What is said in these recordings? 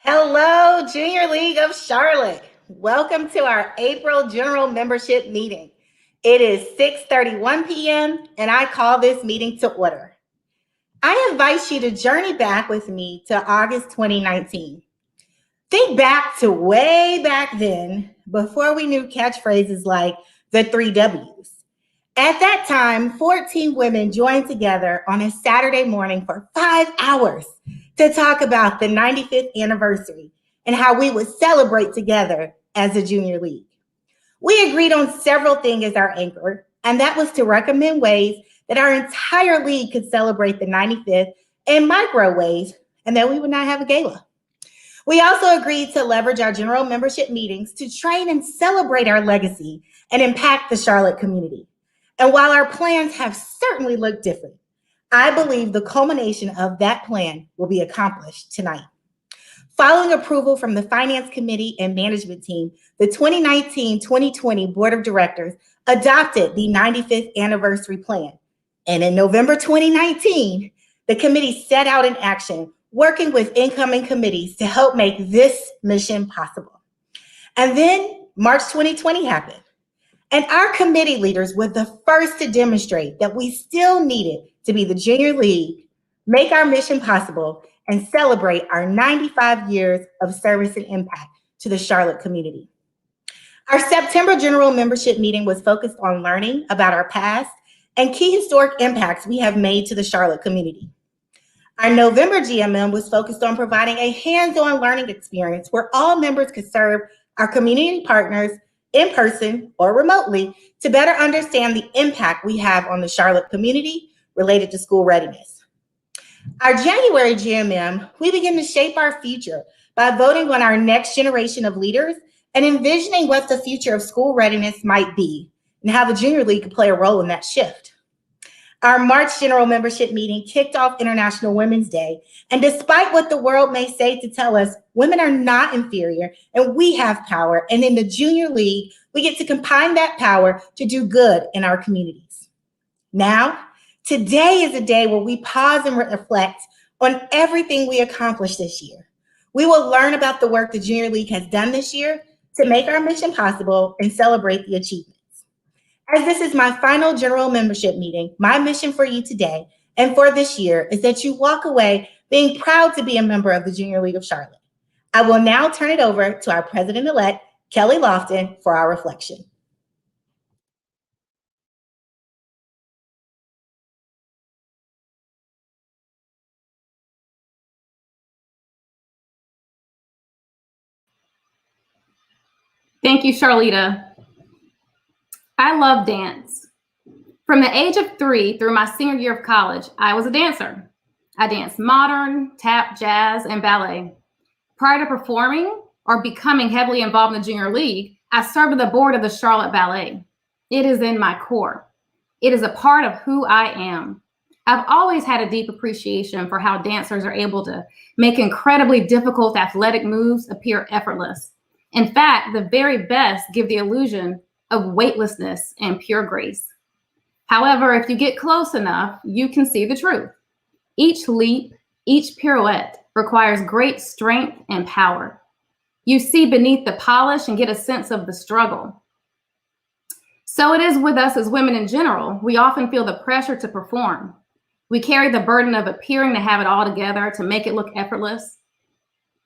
Hello, Junior League of Charlotte. Welcome to our April General Membership Meeting. It is 6:31 p.m. and I call this meeting to order. I invite you to journey back with me to August 2019. Think back to way back then, before we knew catchphrases like the 3Ws. At that time, 14 women joined together on a Saturday morning for 5 hours to talk about the 95th anniversary and how we would celebrate together as a junior league. We agreed on several things as our anchor, and that was to recommend ways that our entire league could celebrate the 95th in micro ways, and that we would not have a gala. We also agreed to leverage our general membership meetings to train and celebrate our legacy and impact the Charlotte community. And while our plans have certainly looked different, I believe the culmination of that plan will be accomplished tonight. Following approval from the Finance Committee and Management Team, the 2019-2020 Board of Directors adopted the 95th Anniversary Plan. And in November 2019, the committee set out in action, working with incoming committees to help make this mission possible. And then March 2020 happened. And our committee leaders were the first to demonstrate that we still needed to be the junior league, make our mission possible, and celebrate our 95 years of service and impact to the Charlotte community. Our September general membership meeting was focused on learning about our past and key historic impacts we have made to the Charlotte community. Our November GMM was focused on providing a hands-on learning experience where all members could serve our community partners in person or remotely to better understand the impact we have on the Charlotte community related to school readiness. Our January GMM, we begin to shape our future by voting on our next generation of leaders and envisioning what the future of school readiness might be and how the Junior League could play a role in that shift. Our March general membership meeting kicked off International Women's Day, and despite what the world may say to tell us, women are not inferior and we have power, and in the Junior League, we get to combine that power to do good in our communities. Now, today is a day where we pause and reflect on everything we accomplished this year. We will learn about the work the Junior League has done this year to make our mission possible and celebrate the achievements. As this is my final general membership meeting, my mission for you today and for this year is that you walk away being proud to be a member of the Junior League of Charlotte. I will now turn it over to our president-elect, Kelly Lofton, for our reflection. Thank you, Charlita. I love dance. From the age of 3 through my senior year of college, I was a dancer. I danced modern, tap, jazz, and ballet. Prior to performing or becoming heavily involved in the Junior League, I served on the board of the Charlotte Ballet. It is in my core. It is a part of who I am. I've always had a deep appreciation for how dancers are able to make incredibly difficult athletic moves appear effortless. In fact, the very best give the illusion of weightlessness and pure grace. However, if you get close enough, you can see the truth. Each leap, each pirouette requires great strength and power. You see beneath the polish and get a sense of the struggle. So it is with us as women in general. We often feel the pressure to perform. We carry the burden of appearing to have it all together, to make it look effortless.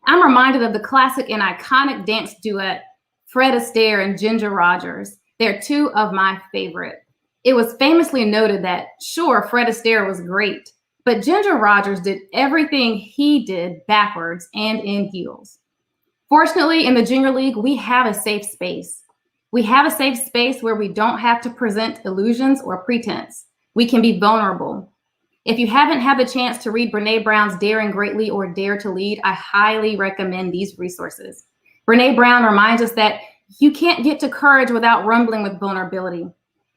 I'm reminded of the classic and iconic dance duet, Fred Astaire and Ginger Rogers. They're two of my favorite. It was famously noted that, sure, Fred Astaire was great, but Ginger Rogers did everything he did backwards and in heels. Fortunately, in the Junior League, we have a safe space. We have a safe space where we don't have to present illusions or pretense. We can be vulnerable. If you haven't had the chance to read Brené Brown's Daring Greatly or Dare to Lead, I highly recommend these resources. Brené Brown reminds us that you can't get to courage without rumbling with vulnerability.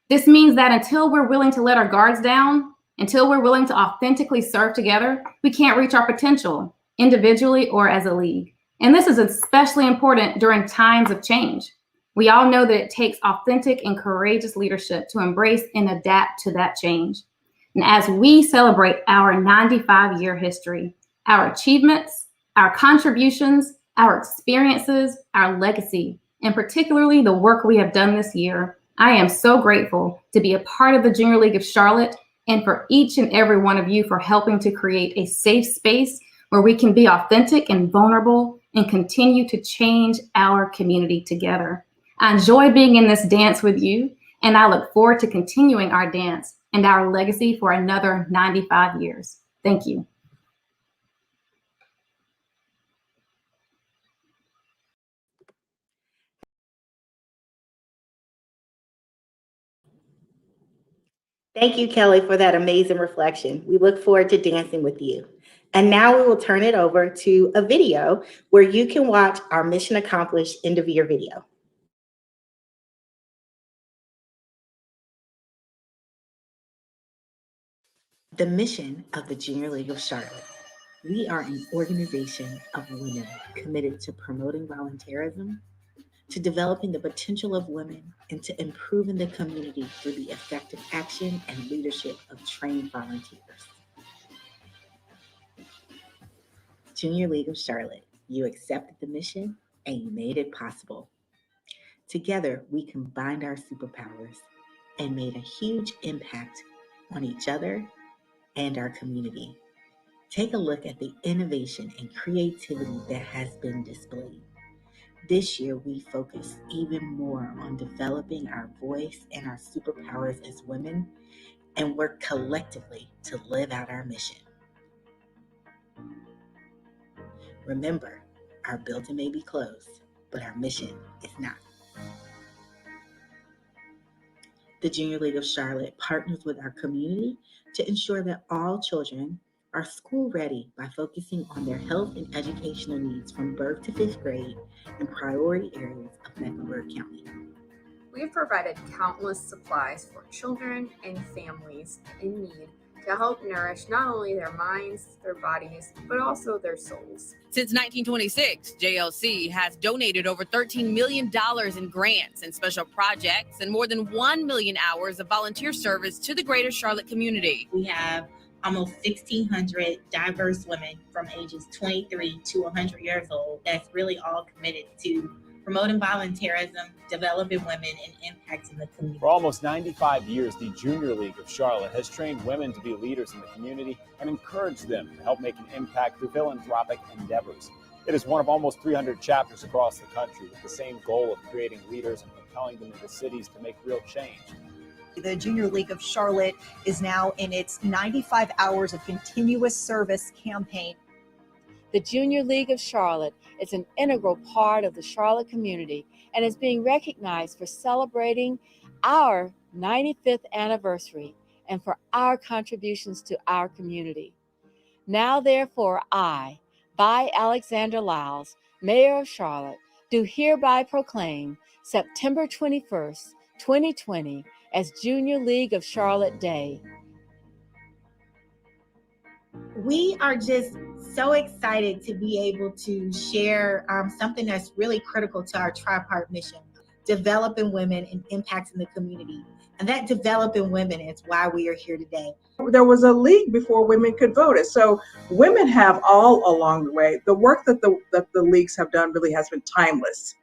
This means that until we're willing to let our guards down, until we're willing to authentically serve together, we can't reach our potential, individually or as a league. And this is especially important during times of change. We all know that it takes authentic and courageous leadership to embrace and adapt to that change. And as we celebrate our 95-year history, our achievements, Our contributions, our experiences, our legacy, and particularly the work we have done this year, I am so grateful to be a part of the Junior League of Charlotte and for each and every one of you for helping to create a safe space where we can be authentic and vulnerable and continue to change our community together. I enjoy being in this dance with you, and I look forward to continuing our dance and our legacy for another 95 years. Thank you. Thank you, Kelly, for that amazing reflection. We look forward to dancing with you. And now we will turn it over to a video where you can watch our mission accomplished end of year video. The mission of the Junior League of Charlotte. We are an organization of women committed to promoting volunteerism, to developing the potential of women, and to improving the community through the effective action and leadership of trained volunteers. Junior League of Charlotte, you accepted the mission and you made it possible. Together, we combined our superpowers and made a huge impact on each other and our community. Take a look at the innovation and creativity that has been displayed. This year, we focus even more on developing our voice and our superpowers as women and work collectively to live out our mission. Remember, our building may be closed, but our mission is not. The Junior League of Charlotte partners with our community to ensure that all children are school ready by focusing on their health and educational needs from birth to 5th grade in priority areas of Mecklenburg County. We have provided countless supplies for children and families in need to help nourish not only their minds, their bodies, but also their souls. Since 1926, JLC has donated over $13 million in grants and special projects and more than 1 million hours of volunteer service to the greater Charlotte community. We have almost 1,600 diverse women from ages 23 to 100 years old that's really all committed to promoting volunteerism, developing women, and impacting the community. For almost 95 years, the Junior League of Charlotte has trained women to be leaders in the community and encouraged them to help make an impact through philanthropic endeavors. It is one of almost 300 chapters across the country with the same goal of creating leaders and propelling them into cities to make real change. The Junior League of Charlotte is now in its 95 hours of continuous service campaign. The Junior League of Charlotte is an integral part of the Charlotte community and is being recognized for celebrating our 95th anniversary and for our contributions to our community. Now, therefore, I, by Alexander Lyles, Mayor of Charlotte, do hereby proclaim September 21st, 2020 as Junior League of Charlotte Day. We are just so excited to be able to share something that's really critical to our tripart mission, developing women and impacting the community. And that developing women is why we are here today. There was a league before women could vote. So women have all along the way. The work that the leagues have done really has been timeless.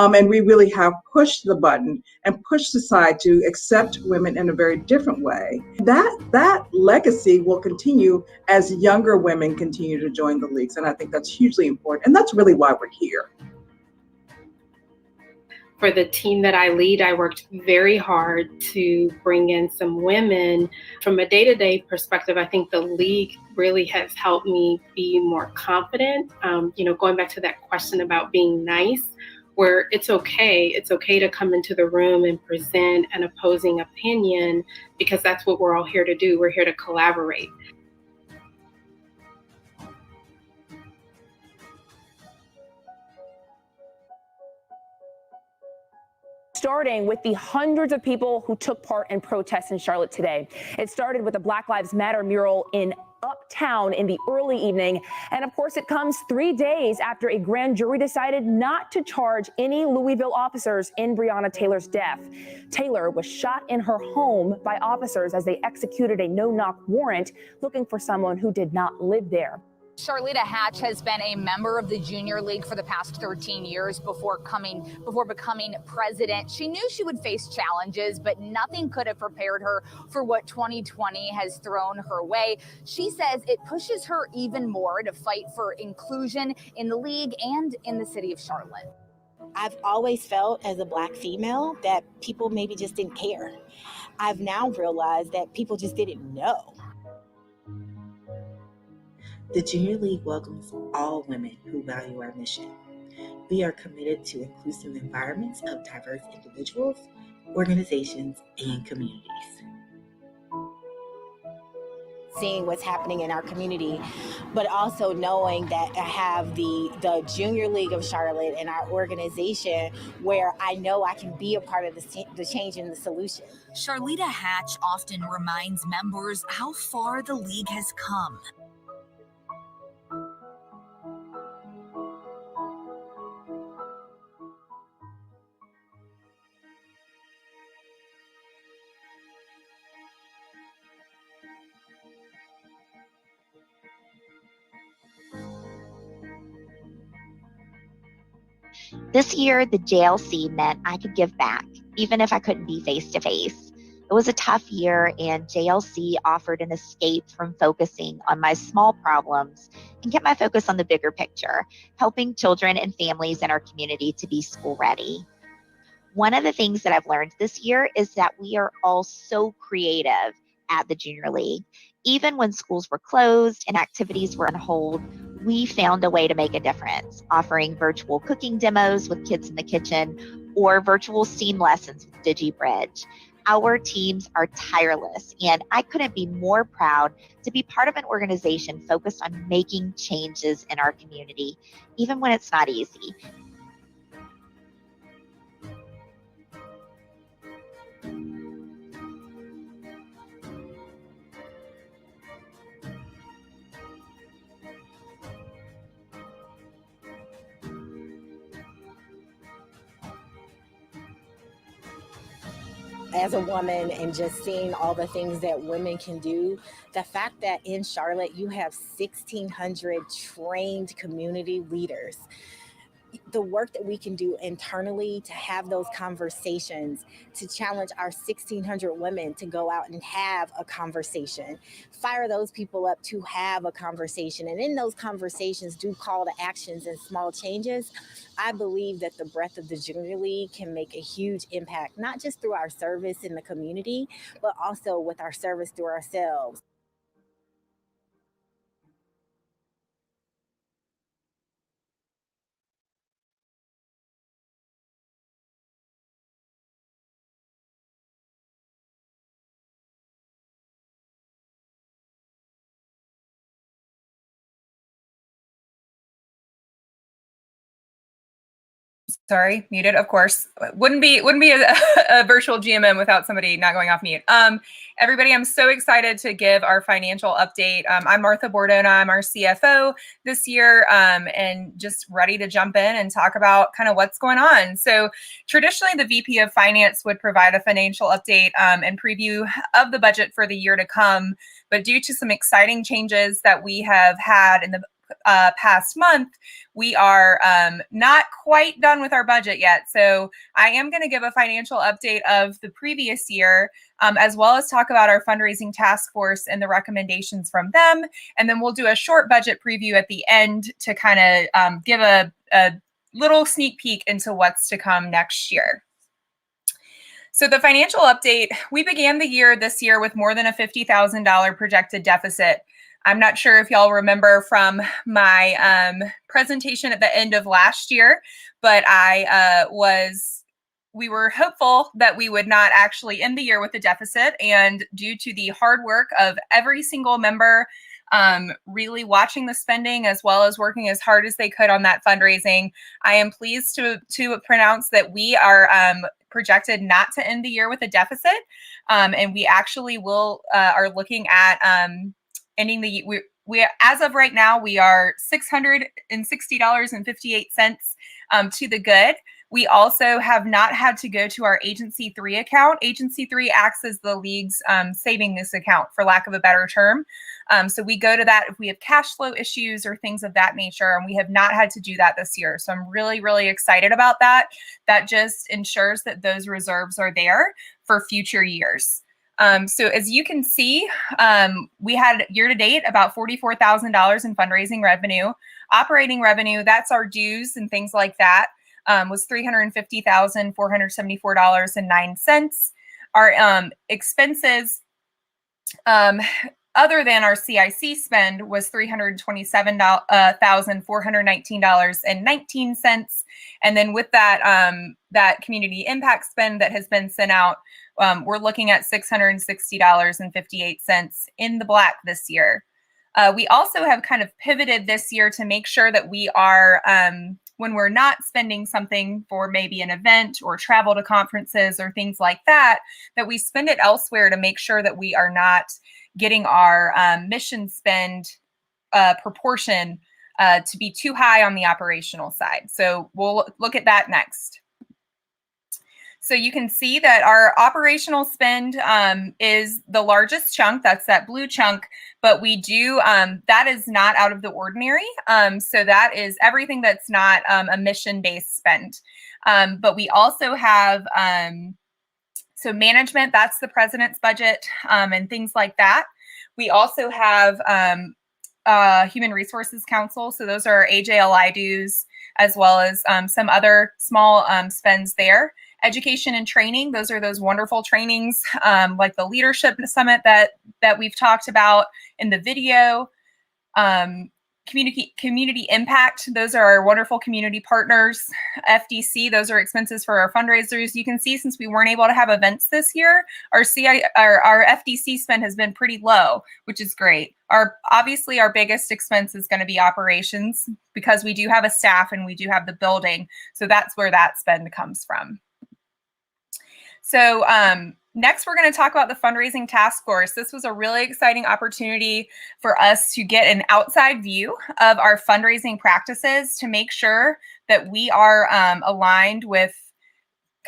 And we really have pushed the button and pushed aside to accept women in a very different way. That legacy will continue as younger women continue to join the leagues. And I think that's hugely important. And that's really why we're here. For the team that I lead, I worked very hard to bring in some women. From a day-to-day perspective, I think the league really has helped me be more confident. Going back to that question about being nice, where it's okay to come into the room and present an opposing opinion, because that's what we're all here to do. We're here to collaborate. Starting with the hundreds of people who took part in protests in Charlotte today. It started with a Black Lives Matter mural in Uptown in the early evening. And of course, it comes 3 days after a grand jury decided not to charge any Louisville officers in Breonna Taylor's death. Taylor was shot in her home by officers as they executed a no-knock warrant looking for someone who did not live there. Charlita Hatch has been a member of the Junior League for the past 13 years before becoming president. She knew she would face challenges, but nothing could have prepared her for what 2020 has thrown her way. She says it pushes her even more to fight for inclusion in the league and in the city of Charlotte. I've always felt as a Black female that people maybe just didn't care. I've now realized that people just didn't know. The Junior League welcomes all women who value our mission. We are committed to inclusive environments of diverse individuals, organizations, and communities. Seeing what's happening in our community, but also knowing that I have the Junior League of Charlotte and our organization where I know I can be a part of the change and the solution. Charlita Hatch often reminds members how far the league has come. This year, the JLC meant I could give back, even if I couldn't be face-to-face. It was a tough year, and JLC offered an escape from focusing on my small problems and kept my focus on the bigger picture, helping children and families in our community to be school ready. One of the things that I've learned this year is that we are all so creative at the Junior League. Even when schools were closed and activities were on hold, we found a way to make a difference, offering virtual cooking demos with kids in the kitchen or virtual STEAM lessons with DigiBridge. Our teams are tireless, and I couldn't be more proud to be part of an organization focused on making changes in our community, even when it's not easy. As a woman and just seeing all the things that women can do, the fact that in Charlotte you have 1,600 trained community leaders, the work that we can do internally to have those conversations, to challenge our 1,600 women to go out and have a conversation, fire those people up to have a conversation. And in those conversations, do call to actions and small changes. I believe that the breadth of the Junior League can make a huge impact, not just through our service in the community, but also with our service through ourselves. Sorry, muted, of course. Wouldn't be a virtual GMM without somebody not going off mute. Everybody, I'm so excited to give our financial update. I'm Martha Bordona. I'm our CFO this year, and just ready to jump in and talk about kind of what's going on. So traditionally, the VP of Finance would provide a financial update and preview of the budget for the year to come. But due to some exciting changes that we have had in the past month, we are not quite done with our budget yet. So I am going to give a financial update of the previous year, as well as talk about our fundraising task force and the recommendations from them. And then we'll do a short budget preview at the end to kind of give a little sneak peek into what's to come next year. So the financial update, we began the year this year with more than a $50,000 projected deficit. I'm not sure if y'all remember from my presentation at the end of last year, but we were hopeful that we would not actually end the year with a deficit. And due to the hard work of every single member, really watching the spending as well as working as hard as they could on that fundraising, I am pleased to pronounce that we are projected not to end the year with a deficit. And we actually are looking at ending the we as of right now, we are $660.58 to the good, We also have not had to go to our Agency 3 account. Agency 3 acts as the league's savings account, for lack of a better term. So we go to that if we have cash flow issues or things of that nature, and we have not had to do that this year. So I'm really, really excited about that. That just ensures that those reserves are there for future years. So as you can see, we had year to date about $44,000 in fundraising revenue. Operating revenue, that's our dues and things like that, was $350,474.09. Our expenses, other than our CIC spend, was $327,419.19. And then with that, that community impact spend that has been sent out, we're looking at $660.58 in the black this year. We also have kind of pivoted this year to make sure that we are, when we're not spending something for maybe an event or travel to conferences or things like that, that we spend it elsewhere to make sure that we are not getting our mission spend proportion to be too high on the operational side. So we'll look at that next. So you can see that our operational spend is the largest chunk. That's that blue chunk. But we do, that is not out of the ordinary. So that is everything that's not a mission-based spend. But we also have, so management, that's the president's budget and things like that. We also have Human Resources Council. So those are AJLI dues, as well as some other small spends there. Education and training, those are those wonderful trainings like the Leadership Summit that we've talked about in the video. Community impact, those are our wonderful community partners. FDC, those are expenses for our fundraisers. You can see since we weren't able to have events this year, our FDC spend has been pretty low, which is great. Obviously our biggest expense is going to be operations, because we do have a staff and we do have the building. So that's where that spend comes from. So next, we're going to talk about the fundraising task force. This was a really exciting opportunity for us to get an outside view of our fundraising practices to make sure that we are aligned with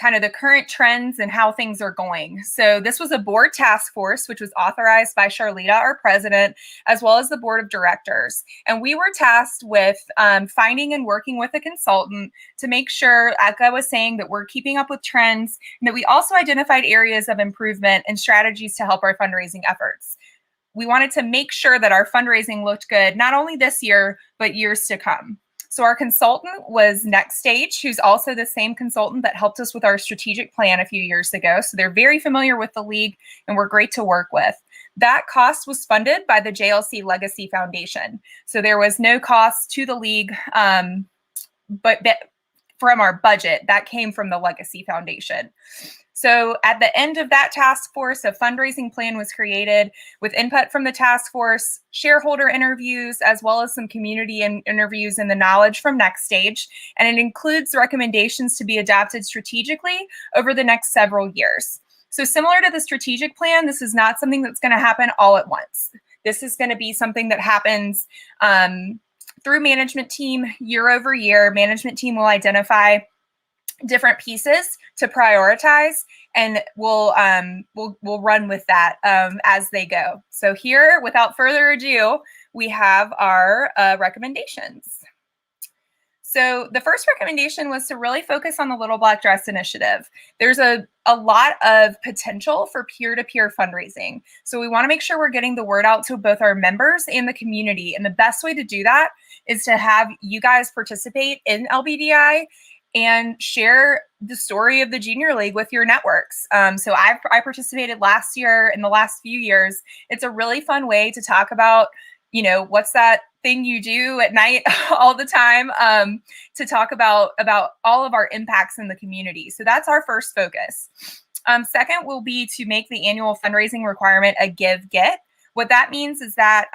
kind of the current trends and how things are going. So this was a board task force, which was authorized by Charlita, our president, as well as the board of directors. And we were tasked with finding and working with a consultant to make sure, like I was saying, that we're keeping up with trends, and that we also identified areas of improvement and strategies to help our fundraising efforts. We wanted to make sure that our fundraising looked good, not only this year, but years to come. So our consultant was Next Stage, who's also the same consultant that helped us with our strategic plan a few years ago. So they're very familiar with the league and we're great to work with. That cost was funded by the JLC Legacy Foundation. So there was no cost to the league, but from our budget, that came from the Legacy Foundation. So at the end of that task force, a fundraising plan was created with input from the task force, shareholder interviews, as well as some community interviews and the knowledge from Next Stage. And it includes recommendations to be adopted strategically over the next several years. So similar to the strategic plan, this is not something that's going to happen all at once. This is going to be something that happens through management team year over year. Management team will identify different pieces to prioritize, and we'll run with that as they go. So here, without further ado, we have our recommendations. So the first recommendation was to really focus on the Little Black Dress Initiative. There's a lot of potential for peer-to-peer fundraising. So we want to make sure we're getting the word out to both our members and the community. And the best way to do that is to have you guys participate in LBDI and share the story of the Junior League with your networks. So I participated last year. In the last few years, it's a really fun way to talk about, you know, what's that thing you do at night all the time, to talk about all of our impacts in the community. So that's our first focus. Second will be to make the annual fundraising requirement a give-get. What that means is that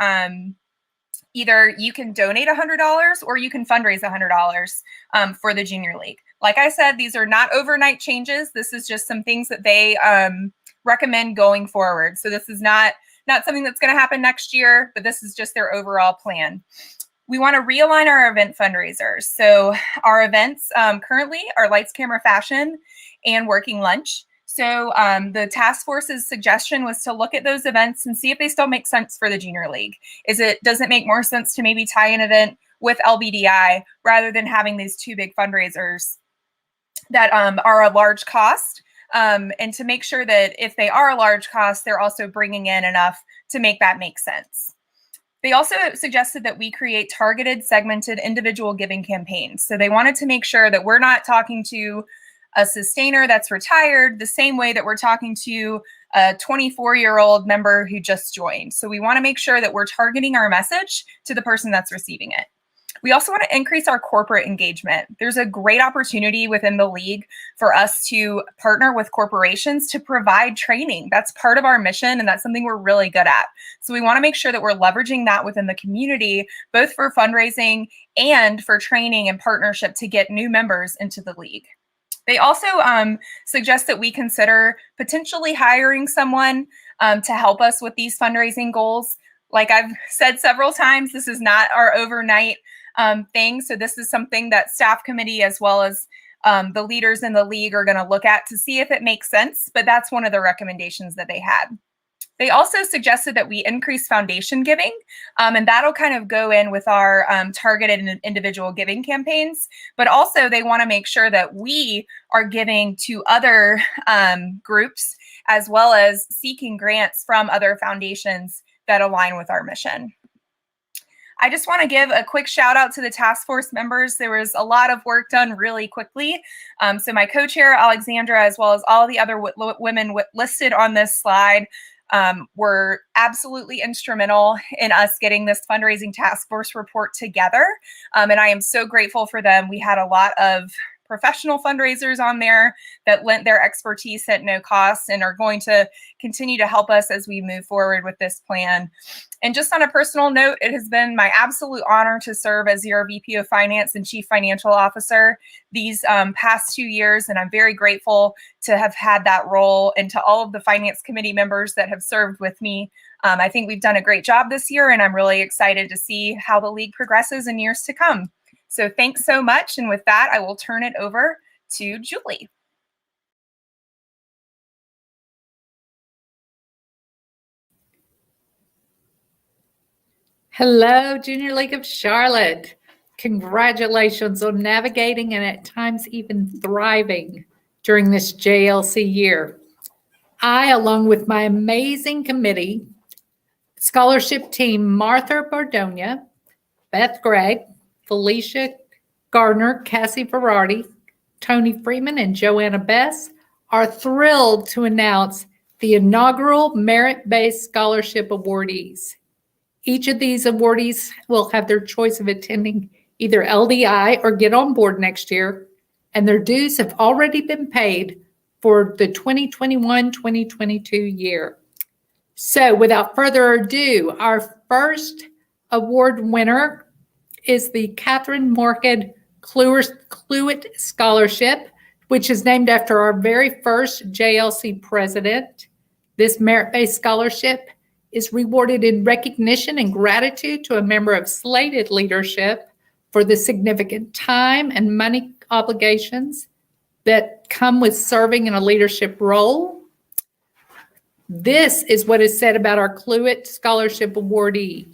either you can donate $100 or you can fundraise $100 for the Junior League. Like I said, these are not overnight changes. This is just some things that they recommend going forward. So this is not something that's going to happen next year, but this is just their overall plan. We want to realign our event fundraisers. So our events currently are Lights, Camera, Fashion and Working Lunch. So the task force's suggestion was to look at those events and see if they still make sense for the Junior League. Does it make more sense to maybe tie an event with LBDI rather than having these two big fundraisers that are a large cost? And to make sure that if they are a large cost, they're also bringing in enough to make that make sense. They also suggested that we create targeted, segmented, individual giving campaigns. So they wanted to make sure that we're not talking to a sustainer that's retired the same way that we're talking to a 24-year-old member who just joined. So we want to make sure that we're targeting our message to the person that's receiving it. We also want to increase our corporate engagement. There's a great opportunity within the league for us to partner with corporations to provide training. That's part of our mission, and that's something we're really good at. So we want to make sure that we're leveraging that within the community, both for fundraising and for training and partnership to get new members into the league. They also suggest that we consider potentially hiring someone to help us with these fundraising goals. Like I've said several times, this is not our overnight thing. So this is something that staff committee as well as the leaders in the league are going to look at to see if it makes sense. But that's one of the recommendations that they had. They also suggested that we increase foundation giving, and that'll kind of go in with our targeted and individual giving campaigns. But also they want to make sure that we are giving to other groups as well as seeking grants from other foundations that align with our mission. I just want to give a quick shout out to the task force members. There was a lot of work done really quickly. So my co-chair, Alexandra, as well as all the other women listed on this slide were absolutely instrumental in us getting this fundraising task force report together. And I am so grateful for them. We had a lot of professional fundraisers on there that lent their expertise at no cost and are going to continue to help us as we move forward with this plan. And just on a personal note, it has been my absolute honor to serve as your VP of Finance and Chief Financial Officer these past 2 years, and I'm very grateful to have had that role, and to all of the Finance Committee members that have served with me. I think we've done a great job this year, and I'm really excited to see how the league progresses in years to come. So thanks so much, and with that, I will turn it over to Julie. Hello, Junior League of Charlotte. Congratulations on navigating and at times even thriving during this JLC year. I, along with my amazing committee, scholarship team, Martha Bordogna, Beth Gregg, Felicia Gardner, Cassie Verardi, Tony Freeman, and Joanna Bess, are thrilled to announce the inaugural merit-based scholarship awardees. Each of these awardees will have their choice of attending either LDI or Get On Board next year, and their dues have already been paid for the 2021-2022 year. So without further ado, our first award winner is the Catherine Moorhead Cluett Scholarship, which is named after our very first JLC president. This merit-based scholarship is rewarded in recognition and gratitude to a member of slated leadership for the significant time and money obligations that come with serving in a leadership role. This is what is said about our Cluett Scholarship awardee.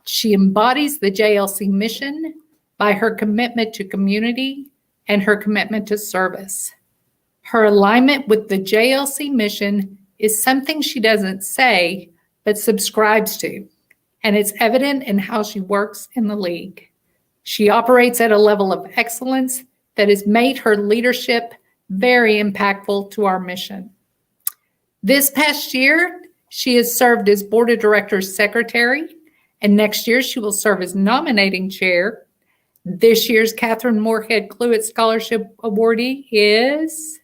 She embodies the JLC mission by her commitment to community and her commitment to service. Her alignment with the JLC mission is something she doesn't say, but subscribes to, and it's evident in how she works in the league. She operates at a level of excellence that has made her leadership very impactful to our mission. This past year, she has served as Board of Directors Secretary, and next year she will serve as nominating chair. This year's Catherine Moorhead Cluett Scholarship awardee is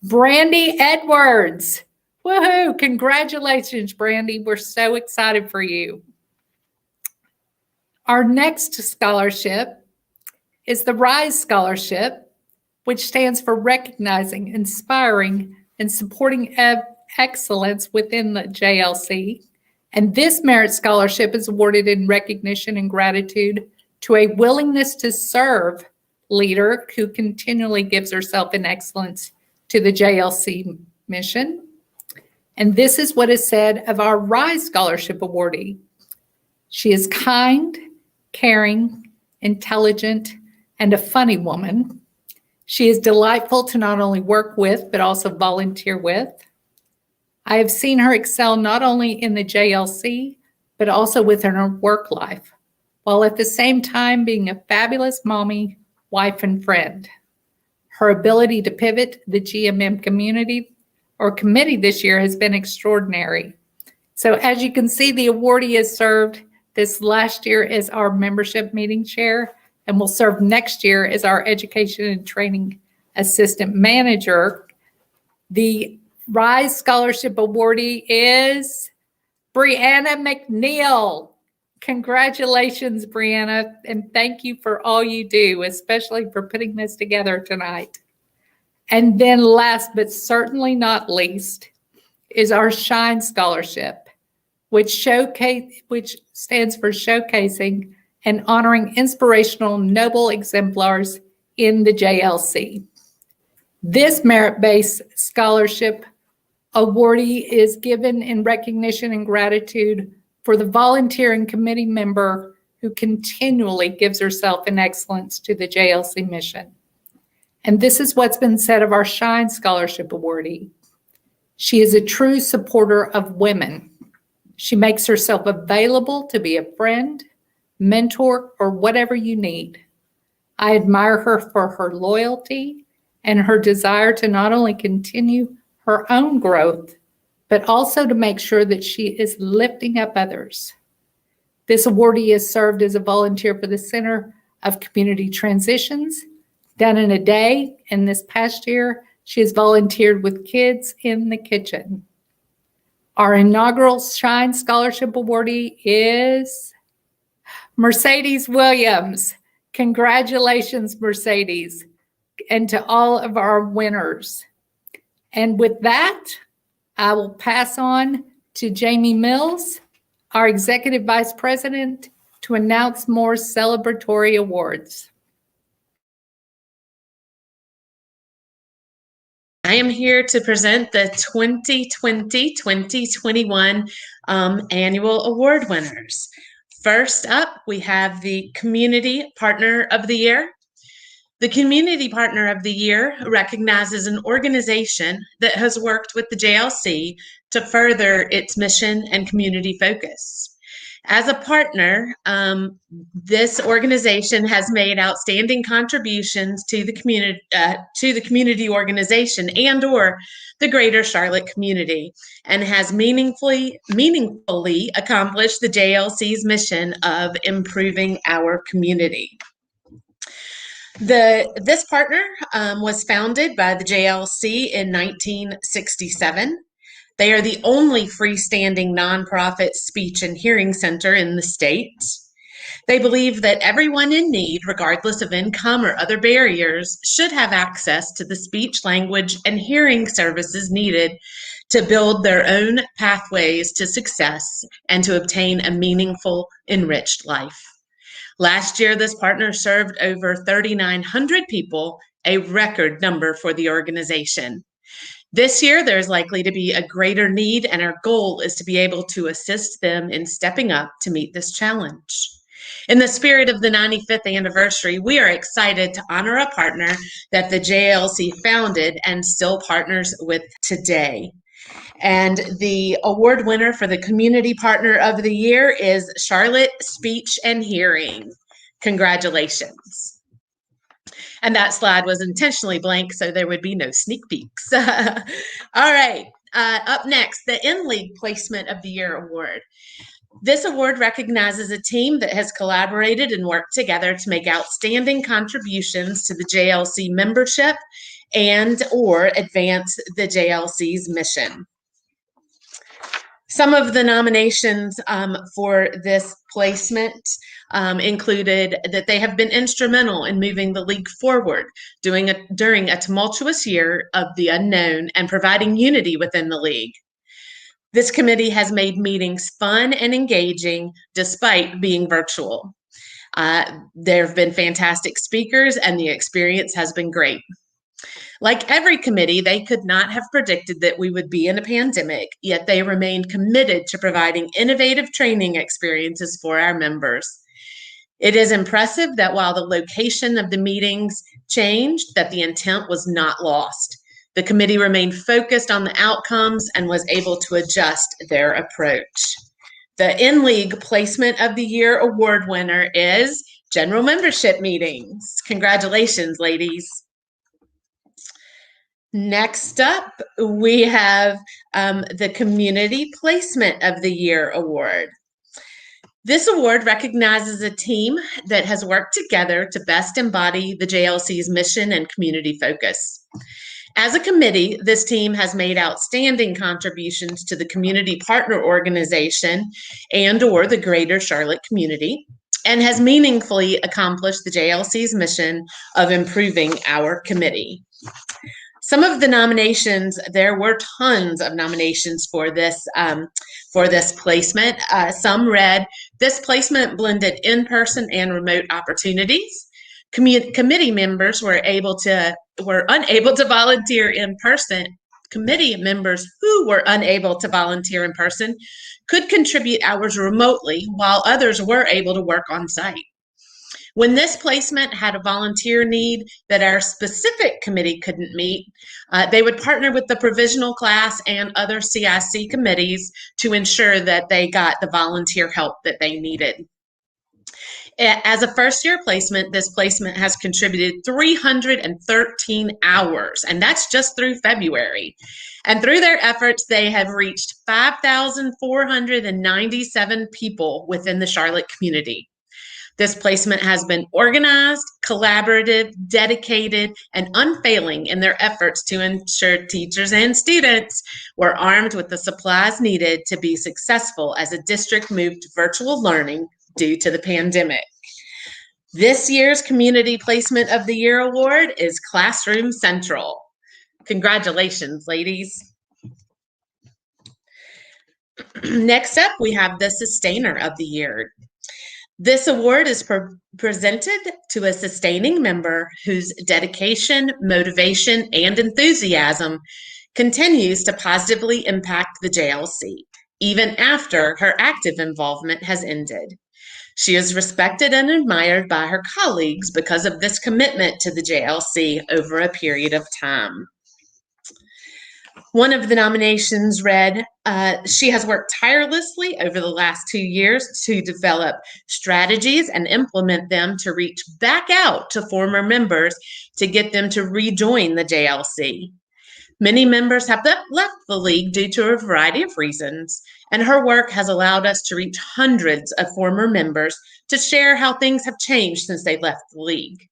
Brandy Edwards. Woohoo! Congratulations, Brandy. We're so excited for you. Our next scholarship is the RISE Scholarship, which stands for Recognizing, Inspiring, and Supporting Excellence within the JLC. And this merit scholarship is awarded in recognition and gratitude to a willingness to serve leader who continually gives herself in excellence to the JLC mission. And this is what is said of our RISE Scholarship awardee. She is kind, caring, intelligent, and a funny woman. She is delightful to not only work with, but also volunteer with. I have seen her excel not only in the JLC, but also within her work life, while at the same time being a fabulous mommy, wife, and friend. Her ability to pivot the GMM community or committee this year has been extraordinary. So as you can see, the awardee has served this last year as our membership meeting chair and will serve next year as our education and training assistant manager. The RISE Scholarship awardee is Brianna McNeil. Congratulations, Brianna, and thank you for all you do, especially for putting this together tonight. And then last but certainly not least is our SHINE Scholarship, which stands for showcasing and honoring inspirational noble exemplars in the JLC. This merit-based scholarship awardee is given in recognition and gratitude for the volunteer and committee member who continually gives herself in excellence to the JLC mission. And this is what's been said of our SHINE Scholarship awardee. She is a true supporter of women. She makes herself available to be a friend, mentor, or whatever you need. I admire her for her loyalty and her desire to not only continue her own growth, but also to make sure that she is lifting up others. This awardee has served as a volunteer for the Center of Community Transitions, done in a day, and this past year, she has volunteered with Kids in the Kitchen. Our inaugural SHINE Scholarship awardee is Mercedes Williams. Congratulations, Mercedes, and to all of our winners. And with that, I will pass on to Jamie Mills, our Executive Vice President, to announce more celebratory awards. I am here to present the 2020-2021 annual award winners. First up, we have the Community Partner of the Year. The Community Partner of the Year recognizes an organization that has worked with the JLC to further its mission and community focus. As a partner, this organization has made outstanding contributions to the community organization and/or the greater Charlotte community, and has meaningfully accomplished the JLC's mission of improving our community. This partner was founded by the JLC in 1967. They are the only freestanding nonprofit speech and hearing center in the state. They believe that everyone in need, regardless of income or other barriers, should have access to the speech, language, and hearing services needed to build their own pathways to success and to obtain a meaningful, enriched life. Last year, this partner served over 3,900 people, a record number for the organization. This year, there's likely to be a greater need, and our goal is to be able to assist them in stepping up to meet this challenge. In the spirit of the 95th anniversary, we are excited to honor a partner that the JLC founded and still partners with today. And the award winner for the Community Partner of the Year is Charlotte Speech and Hearing. Congratulations. And that slide was intentionally blank, so there would be no sneak peeks. All right, up next, the In-League Placement of the Year Award. This award recognizes a team that has collaborated and worked together to make outstanding contributions to the JLC membership and/or advance the JLC's mission. Some of the nominations for this placement included that they have been instrumental in moving the league forward during a tumultuous year of the unknown and providing unity within the league. This committee has made meetings fun and engaging despite being virtual. There have been fantastic speakers and the experience has been great. Like every committee, they could not have predicted that we would be in a pandemic, yet they remained committed to providing innovative training experiences for our members. It is impressive that while the location of the meetings changed, that the intent was not lost. The committee remained focused on the outcomes and was able to adjust their approach. The in-league Placement of the Year award winner is General Membership Meetings. Congratulations, ladies. Next up, we have the Community Placement of the Year award. This award recognizes a team that has worked together to best embody the JLC's mission and community focus. As a committee, this team has made outstanding contributions to the community partner organization and/or the greater Charlotte community, and has meaningfully accomplished the JLC's mission of improving our committee. Some of the nominations, there were tons of nominations for this placement. Some read, this placement blended in-person and remote opportunities. Committee members were unable to volunteer in person. Committee members who were unable to volunteer in person could contribute hours remotely, while others were able to work on site. When this placement had a volunteer need that our specific committee couldn't meet, they would partner with the Provisional class and other CIC committees to ensure that they got the volunteer help that they needed. As a first-year placement, this placement has contributed 313 hours, and that's just through February. And through their efforts, they have reached 5,497 people within the Charlotte community. This placement has been organized, collaborative, dedicated, and unfailing in their efforts to ensure teachers and students were armed with the supplies needed to be successful as a district moved to virtual learning due to the pandemic. This year's Community Placement of the Year award is Classroom Central. Congratulations, ladies. Next up, we have the Sustainer of the Year. This award is presented to a sustaining member whose dedication, motivation, and enthusiasm continues to positively impact the JLC, even after her active involvement has ended. She is respected and admired by her colleagues because of this commitment to the JLC over a period of time. One of the nominations read, she has worked tirelessly over the last 2 years to develop strategies and implement them to reach back out to former members to get them to rejoin the JLC. Many members have left the league due to a variety of reasons, and her work has allowed us to reach hundreds of former members to share how things have changed since they left the league.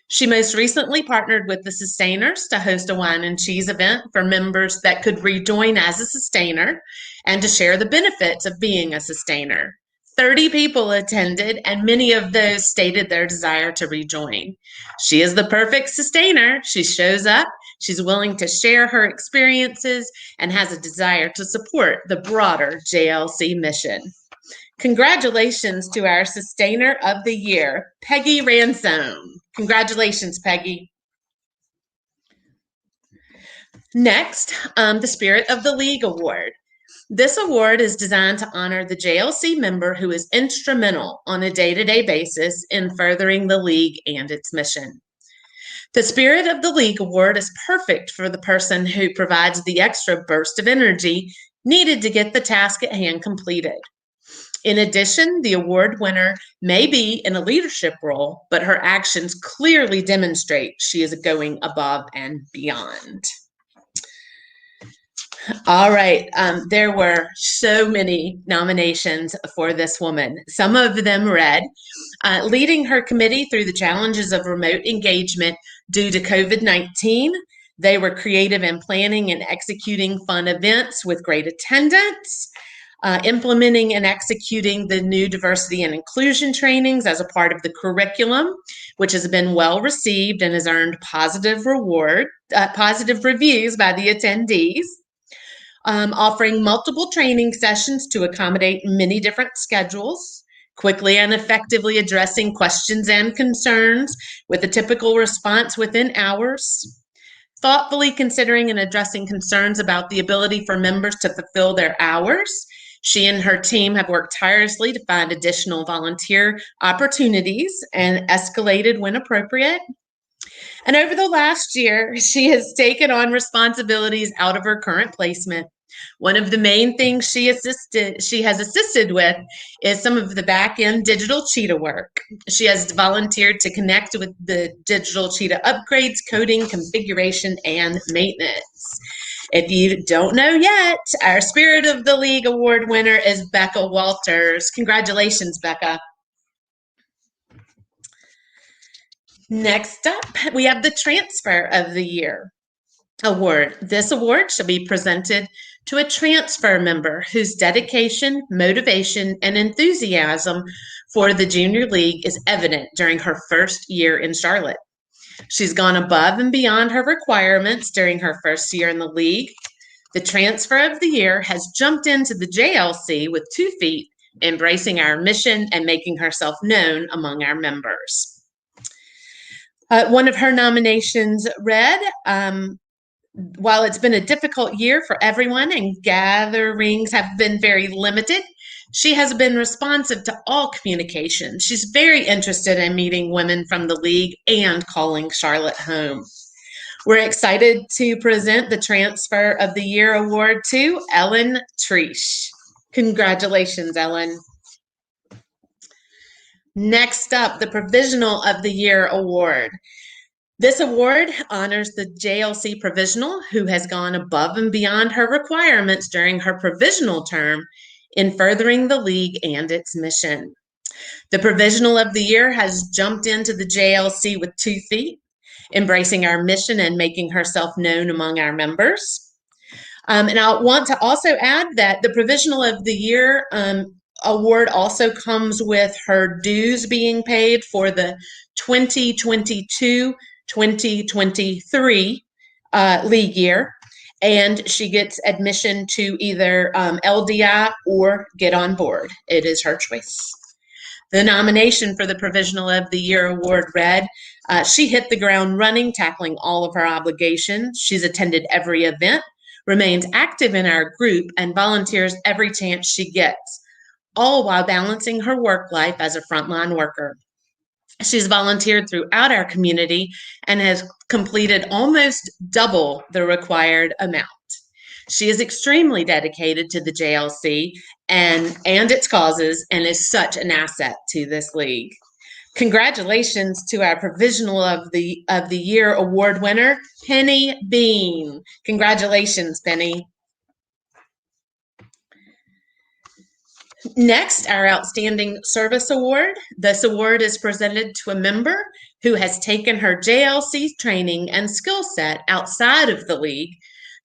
She most recently partnered with the Sustainers to host a wine and cheese event for members that could rejoin as a Sustainer and to share the benefits of being a Sustainer. 30 people attended, and many of those stated their desire to rejoin. She is the perfect Sustainer. She shows up, she's willing to share her experiences, and has a desire to support the broader JLC mission. Congratulations to our Sustainer of the Year, Peggy Ransome. Congratulations, Peggy. Next, the Spirit of the League Award. This award is designed to honor the JLC member who is instrumental on a day-to-day basis in furthering the league and its mission. The Spirit of the League Award is perfect for the person who provides the extra burst of energy needed to get the task at hand completed. In addition, the award winner may be in a leadership role, but her actions clearly demonstrate she is going above and beyond. All right, there were so many nominations for this woman. Some of them read, leading her committee through the challenges of remote engagement due to COVID-19. They were creative in planning and executing fun events with great attendance. Implementing and executing the new diversity and inclusion trainings as a part of the curriculum, which has been well received and has earned positive reviews by the attendees. offering multiple training sessions to accommodate many different schedules, quickly and effectively addressing questions and concerns with a typical response within hours, thoughtfully considering and addressing concerns about the ability for members to fulfill their hours. She and her team have worked tirelessly to find additional volunteer opportunities and escalated when appropriate. And over the last year, she has taken on responsibilities out of her current placement. One of the main things she has assisted with is some of the back-end digital cheetah work. She has volunteered to connect with the digital cheetah upgrades, coding, configuration, and maintenance. If you don't know yet, our Spirit of the League Award winner is Becca Walters. Congratulations, Becca. Next up, we have the Transfer of the Year award. This award shall be presented to a transfer member whose dedication, motivation, and enthusiasm for the Junior League is evident during her first year in Charlotte. She's gone above and beyond her requirements during her first year in the league. The Transfer of the Year has jumped into the JLC with 2 feet, embracing our mission and making herself known among our members. One of her nominations read, while it's been a difficult year for everyone and gatherings have been very limited, she has been responsive to all communication. She's very interested in meeting women from the league and calling Charlotte home. We're excited to present the Transfer of the Year award to Ellen Treesh. Congratulations, Ellen. Next up, the Provisional of the Year award. This award honors the JLC Provisional who has gone above and beyond her requirements during her provisional term in furthering the league and its mission. The Provisional of the Year has jumped into the JLC with 2 feet, embracing our mission and making herself known among our members. And I want to also add that the Provisional of the Year award also comes with her dues being paid for the 2022-2023 league year, and she gets admission to either LDI or Get On Board. It is her choice. The nomination for the Provisional of the Year award read, she hit the ground running, tackling all of her obligations. She's attended every event, remains active in our group, and volunteers every chance she gets, all while balancing her work life as a frontline worker. She's volunteered throughout our community and has completed almost double the required amount. She is extremely dedicated to the JLC and its causes and is such an asset to this league. Congratulations to our Provisional of the Year award winner, Penny Bean. Congratulations, Penny. Next, our Outstanding Service Award. This award is presented to a member who has taken her JLC training and skill set outside of the league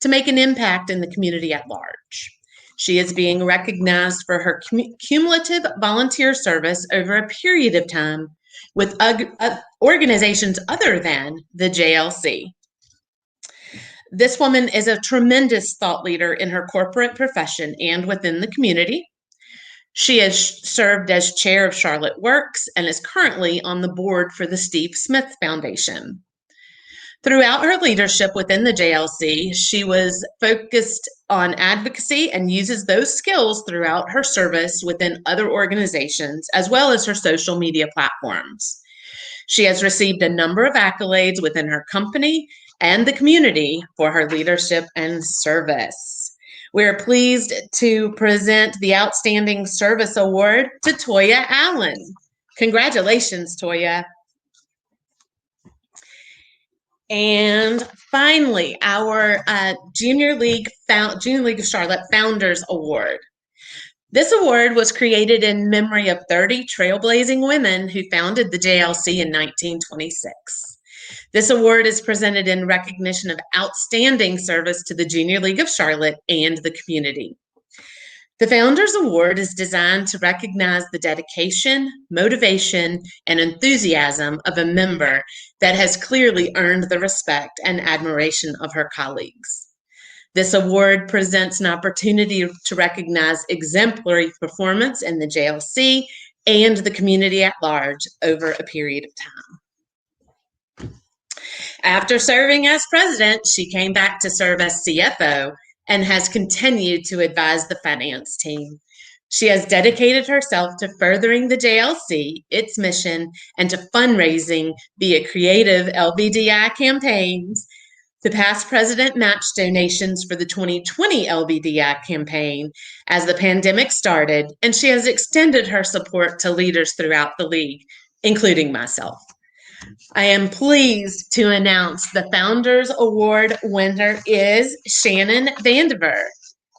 to make an impact in the community at large. She is being recognized for her cumulative volunteer service over a period of time with organizations other than the JLC. This woman is a tremendous thought leader in her corporate profession and within the community. She has served as chair of Charlotte Works and is currently on the board for the Steve Smith Foundation. Throughout her leadership within the JLC, she was focused on advocacy and uses those skills throughout her service within other organizations, as well as her social media platforms. She has received a number of accolades within her company and the community for her leadership and service. We are pleased to present the Outstanding Service Award to Toya Allen. Congratulations, Toya. And finally, our Junior League of Charlotte Founders Award. This award was created in memory of 30 trailblazing women who founded the JLC in 1926. This award is presented in recognition of outstanding service to the Junior League of Charlotte and the community. The Founders Award is designed to recognize the dedication, motivation, and enthusiasm of a member that has clearly earned the respect and admiration of her colleagues. This award presents an opportunity to recognize exemplary performance in the JLC and the community at large over a period of time. After serving as president, she came back to serve as CFO and has continued to advise the finance team. She has dedicated herself to furthering the JLC, its mission, and to fundraising via creative LBDI campaigns. The past president matched donations for the 2020 LBDI campaign as the pandemic started, and she has extended her support to leaders throughout the league, including myself. I am pleased to announce the Founders Award winner is Shannon Vandiver.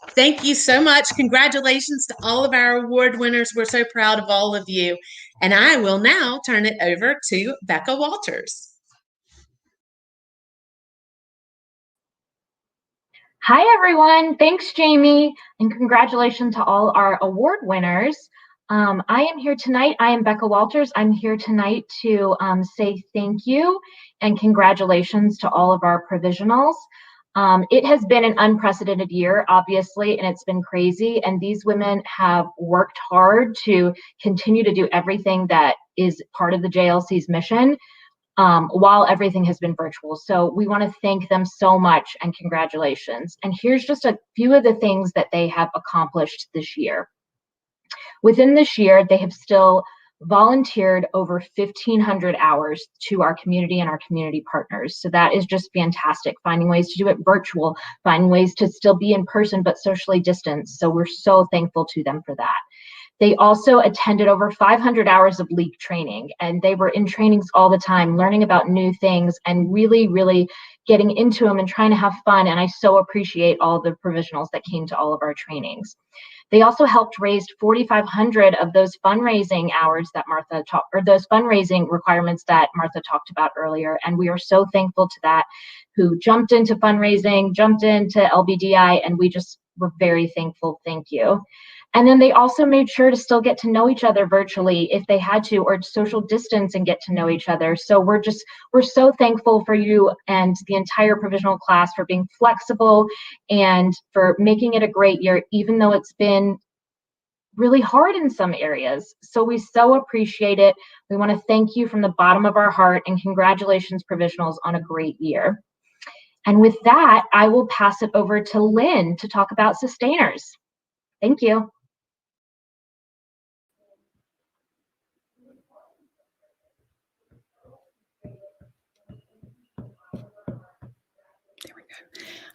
Thank you so much. Congratulations to all of our award winners. We're so proud of all of you. And I will now turn it over to Becca Walters. Hi, everyone. Thanks, Jamie, and congratulations to all our award winners. I am here tonight. I am Becca Walters. I'm here tonight to say thank you and congratulations to all of our provisionals. It has been an unprecedented year, obviously, and it's been crazy. And these women have worked hard to continue to do everything that is part of the JLC's mission while everything has been virtual. So we want to thank them so much and congratulations. And here's just a few of the things that they have accomplished this year. Within this year, they have still volunteered over 1,500 hours to our community and our community partners. So that is just fantastic, finding ways to do it virtual, finding ways to still be in person but socially distanced. So we're so thankful to them for that. They also attended over 500 hours of league training, and they were in trainings all the time, learning about new things and really, really getting into them and trying to have fun. And I so appreciate all the provisionals that came to all of our trainings. They also helped raise 4,500 of those fundraising hours that Martha talked, or those fundraising requirements that Martha talked about earlier. And we are so thankful to that, who jumped into fundraising, jumped into LBDI, and we just were very thankful. Thank you. And then they also made sure to still get to know each other virtually if they had to, or social distance and get to know each other. So we're so thankful for you and the entire provisional class for being flexible and for making it a great year, even though it's been really hard in some areas. So we so appreciate it. We want to thank you from the bottom of our heart, and congratulations, provisionals, on a great year. And with that, I will pass it over to Lynn to talk about sustainers. Thank you.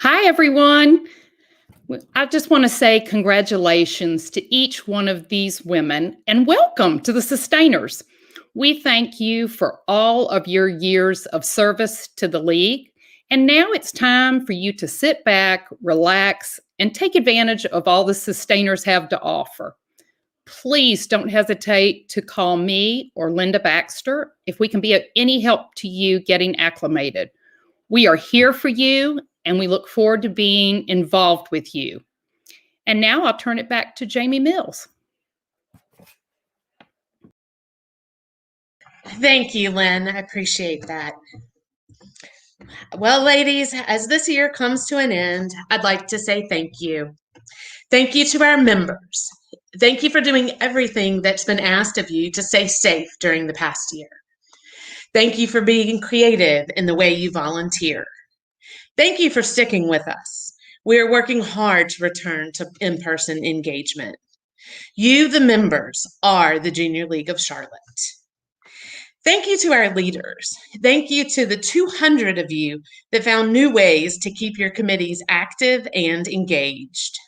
Hi, everyone. I just want to say congratulations to each one of these women and welcome to the Sustainers. We thank you for all of your years of service to the League. And now it's time for you to sit back, relax, and take advantage of all the Sustainers have to offer. Please don't hesitate to call me or Linda Baxter if we can be of any help to you getting acclimated. We are here for you, and we look forward to being involved with you. And now I'll turn it back to Jamie Mills. Thank you, Lynn. I appreciate that. Well, ladies, as this year comes to an end, I'd like to say thank you. Thank you to our members. Thank you for doing everything that's been asked of you to stay safe during the past year. Thank you for being creative in the way you volunteer. Thank you for sticking with us. We are working hard to return to in-person engagement. You, the members, are the Junior League of Charlotte. Thank you to our leaders. Thank you to the 200 of you that found new ways to keep your committees active and engaged.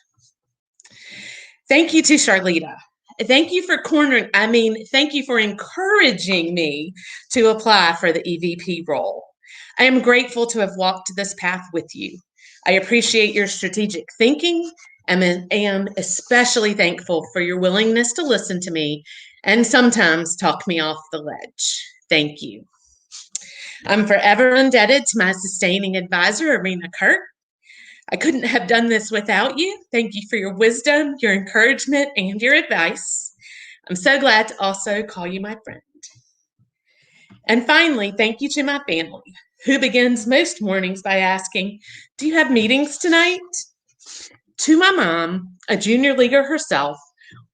Thank you to Charlita. Thank you for thank you for encouraging me to apply for the EVP role. I am grateful to have walked this path with you. I appreciate your strategic thinking and am especially thankful for your willingness to listen to me and sometimes talk me off the ledge. Thank you. I'm forever indebted to my sustaining advisor, Arena Kirk. I couldn't have done this without you. Thank you for your wisdom, your encouragement, and your advice. I'm so glad to also call you my friend. And finally, thank you to my family, who begins most mornings by asking, "Do you have meetings tonight?" To my mom, a junior leaguer herself,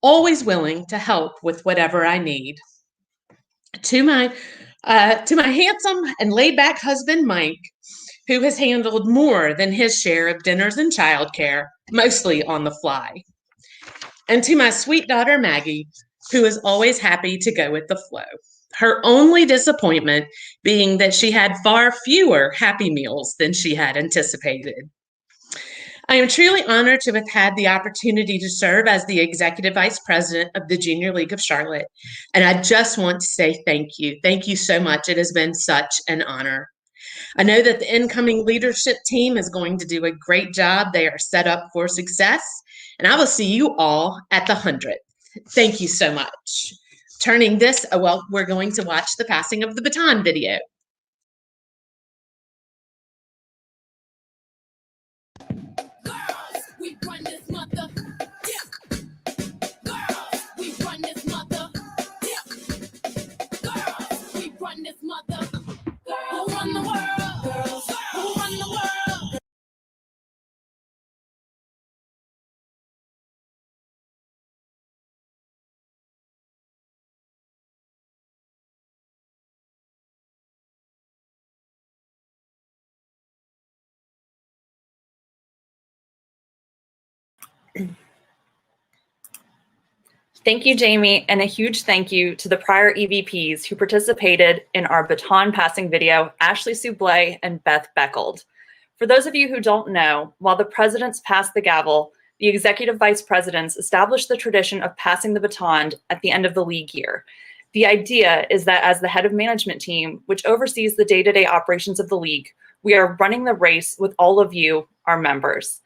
always willing to help with whatever I need. To my handsome and laid-back husband, Mike, who has handled more than his share of dinners and childcare, mostly on the fly. And to my sweet daughter, Maggie, who is always happy to go with the flow. Her only disappointment being that she had far fewer Happy Meals than she had anticipated. I am truly honored to have had the opportunity to serve as the Executive Vice President of the Junior League of Charlotte. And I just want to say thank you. Thank you so much. It has been such an honor. I know that the incoming leadership team is going to do a great job. They are set up for success. And I will see you all at the 100th. Thank you so much. Turning this, well, we're going to watch the passing of the baton video. We run this mother, yeah. Girls, we run this mother, yeah. Girls, we run this mother. Girls, who run the world? Girls, who run the world? Thank you, Jamie, and a huge thank you to the prior EVPs who participated in our baton passing video, Ashley Soublé and Beth Beckold. For those of you who don't know, while the presidents passed the gavel, the executive vice presidents established the tradition of passing the baton at the end of the league year. The idea is that as the head of management team, which oversees the day-to-day operations of the league, we are running the race with all of you, our members.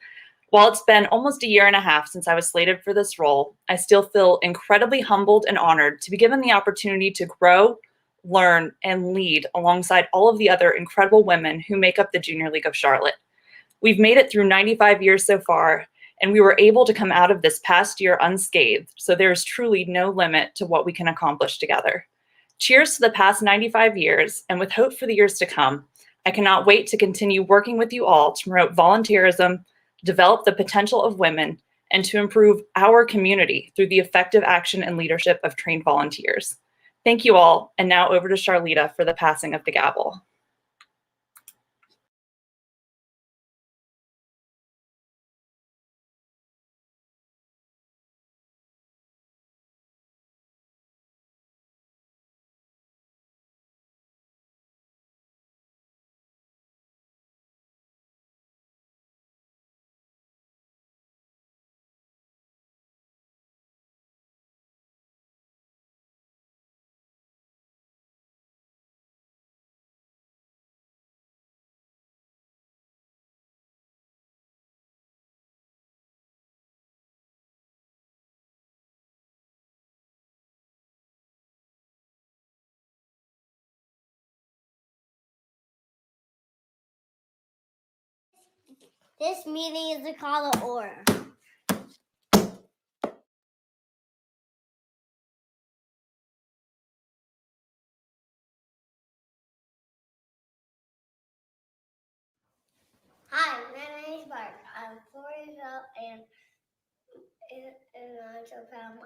While it's been almost a year and a half since I was slated for this role, I still feel incredibly humbled and honored to be given the opportunity to grow, learn, and lead alongside all of the other incredible women who make up the Junior League of Charlotte. We've made it through 95 years so far, and we were able to come out of this past year unscathed, so there is truly no limit to what we can accomplish together. Cheers to the past 95 years, and with hope for the years to come, I cannot wait to continue working with you all to promote volunteerism, develop the potential of women, and to improve our community through the effective action and leadership of trained volunteers. Thank you all, and now over to Charlita for the passing of the gavel. This meeting is a call to order. Hi, my name is Bart. I'm 4 years old and I'm so proud of mom.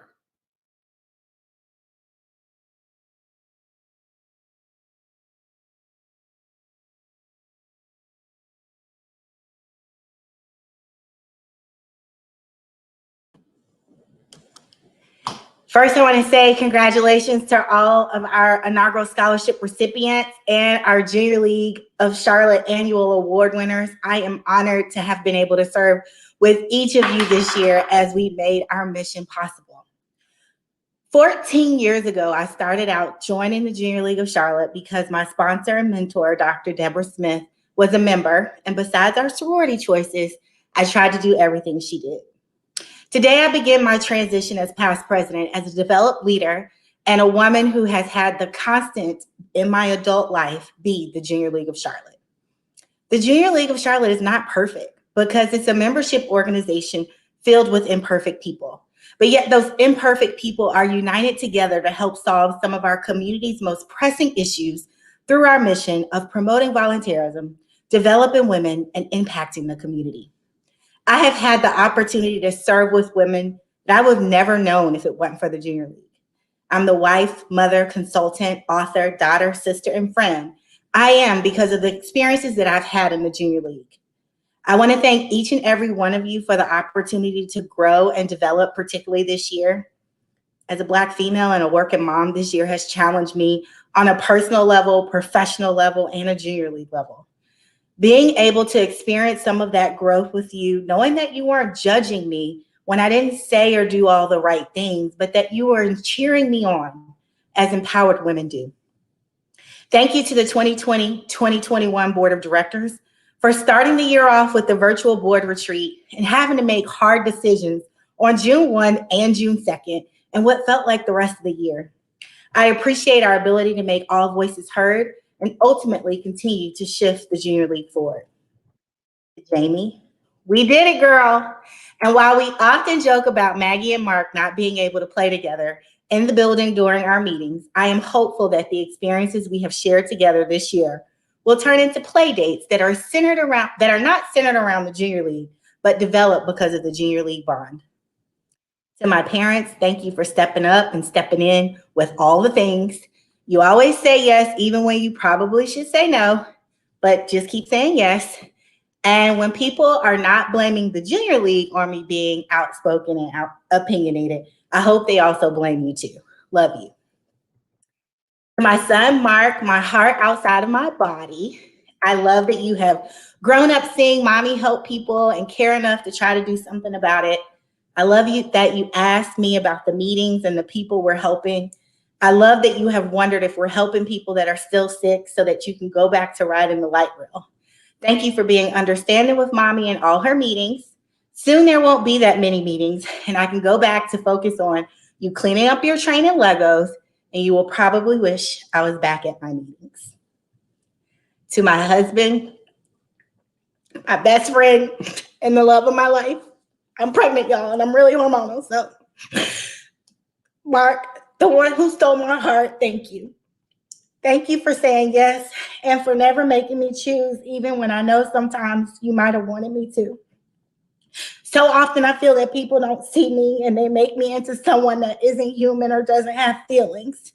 First, I want to say congratulations to all of our inaugural scholarship recipients and our Junior League of Charlotte annual award winners. I am honored to have been able to serve with each of you this year as we made our mission possible. 14 years ago, I started out joining the Junior League of Charlotte because my sponsor and mentor, Dr. Deborah Smith, was a member, and besides our sorority choices, I tried to do everything she did. Today, I begin my transition as past president as a developed leader and a woman who has had the constant in my adult life be the Junior League of Charlotte. The Junior League of Charlotte is not perfect because it's a membership organization filled with imperfect people. But yet those imperfect people are united together to help solve some of our community's most pressing issues through our mission of promoting volunteerism, developing women, and impacting the community. I have had the opportunity to serve with women that I would have never known if it wasn't for the Junior League. I'm the wife, mother, consultant, author, daughter, sister, and friend I am because of the experiences that I've had in the Junior League. I want to thank each and every one of you for the opportunity to grow and develop, particularly this year. As a Black female and a working mom, this year has challenged me on a personal level, professional level, and a Junior League level. Being able to experience some of that growth with you, knowing that you weren't judging me when I didn't say or do all the right things, but that you were cheering me on as empowered women do. Thank you to the 2020-2021 Board of Directors for starting the year off with the virtual board retreat and having to make hard decisions on June 1 and June 2nd and what felt like the rest of the year. I appreciate our ability to make all voices heard and ultimately continue to shift the Junior League forward. Jamie, we did it, girl. And while we often joke about Maggie and Mark not being able to play together in the building during our meetings, I am hopeful that the experiences we have shared together this year will turn into play dates that are not centered around the Junior League, but developed because of the Junior League bond. To my parents, thank you for stepping up and stepping in with all the things. You always say yes, even when you probably should say no, but just keep saying yes. And when people are not blaming the Junior League on me being outspoken and opinionated, I hope they also blame you too. Love you. To my son, Mark, my heart outside of my body, I love that you have grown up seeing mommy help people and care enough to try to do something about it. I love you that you asked me about the meetings and the people we're helping. I love that you have wondered if we're helping people that are still sick so that you can go back to riding the light rail. Thank you for being understanding with mommy in all her meetings. Soon there won't be that many meetings and I can go back to focus on you cleaning up your train and Legos, and you will probably wish I was back at my meetings. To my husband, my best friend, and the love of my life. I'm pregnant, y'all, and I'm really hormonal, so. Mark, the one who stole my heart, thank you. Thank you for saying yes and for never making me choose, even when I know sometimes you might have wanted me to. So often I feel that people don't see me and they make me into someone that isn't human or doesn't have feelings.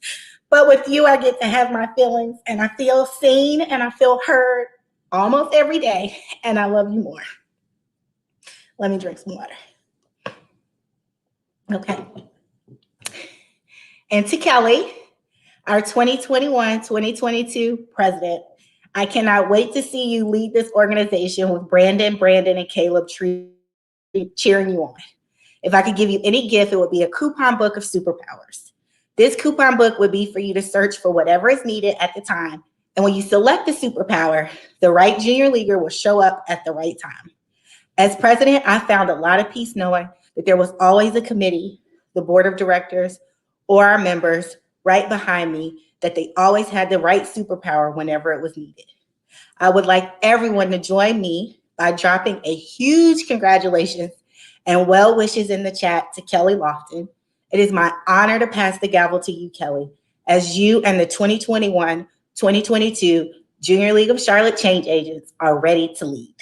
But with you, I get to have my feelings and I feel seen and I feel heard almost every day, and I love you more. Let me drink some water. Okay. And to Kelly, our 2021-2022 president, I cannot wait to see you lead this organization with Brandon, and Caleb cheering you on. If I could give you any gift, it would be a coupon book of superpowers. This coupon book would be for you to search for whatever is needed at the time. And when you select the superpower, the right junior leaguer will show up at the right time. As president, I found a lot of peace knowing that there was always a committee, the board of directors, or our members right behind me, that they always had the right superpower whenever it was needed. I would like everyone to join me by dropping a huge congratulations and well wishes in the chat to Kelly Lofton. It is my honor to pass the gavel to you, Kelly, as you and the 2021-2022 Junior League of Charlotte Change Agents are ready to lead.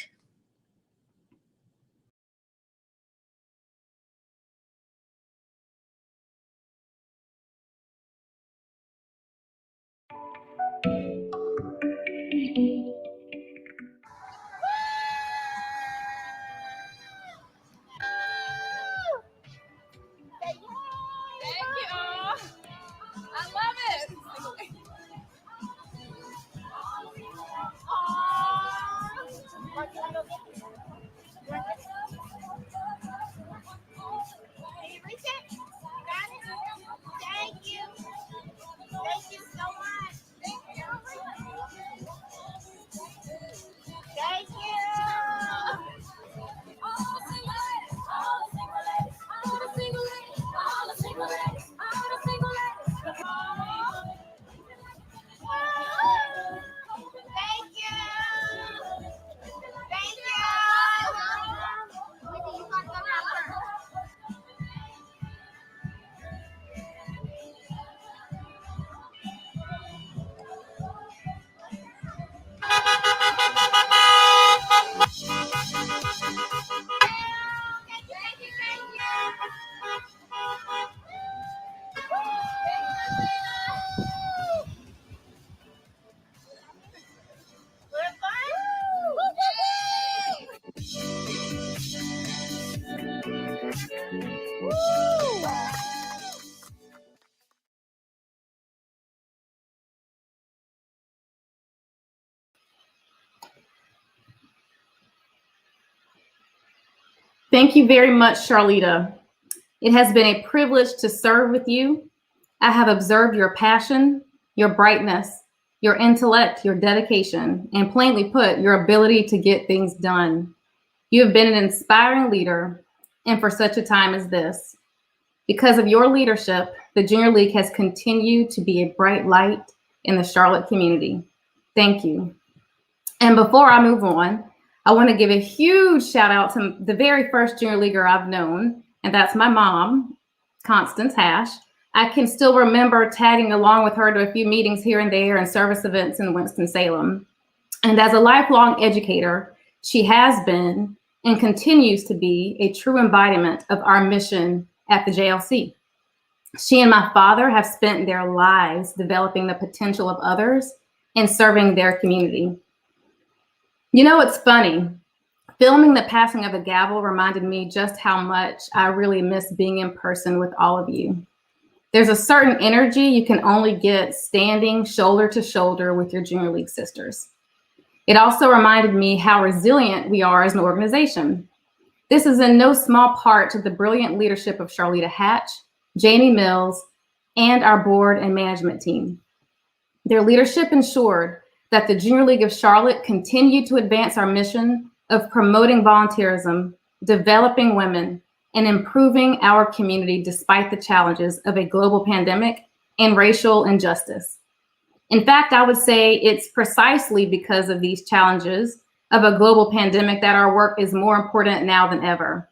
Thank you very much, Charlita. It has been a privilege to serve with you. I have observed your passion, your brightness, your intellect, your dedication, and plainly put, your ability to get things done. You have been an inspiring leader, and for such a time as this. Because of your leadership, the Junior League has continued to be a bright light in the Charlotte community. Thank you. And before I move on, I want to give a huge shout out to the very first Junior Leaguer I've known, and that's my mom, Constance Hash. I can still remember tagging along with her to a few meetings here and there and service events in Winston-Salem. And as a lifelong educator, she has been and continues to be a true embodiment of our mission at the JLC. She and my father have spent their lives developing the potential of others and serving their community. You know, it's funny. Filming the passing of the gavel reminded me just how much I really miss being in person with all of you. There's a certain energy you can only get standing shoulder to shoulder with your Junior League sisters. It also reminded me how resilient we are as an organization. This is in no small part to the brilliant leadership of Charlita Hatch, Jamie Mills, and our board and management team. Their leadership ensured that the Junior League of Charlotte continued to advance our mission of promoting volunteerism, developing women, and improving our community despite the challenges of a global pandemic and racial injustice. In fact, I would say it's precisely because of these challenges of a global pandemic that our work is more important now than ever.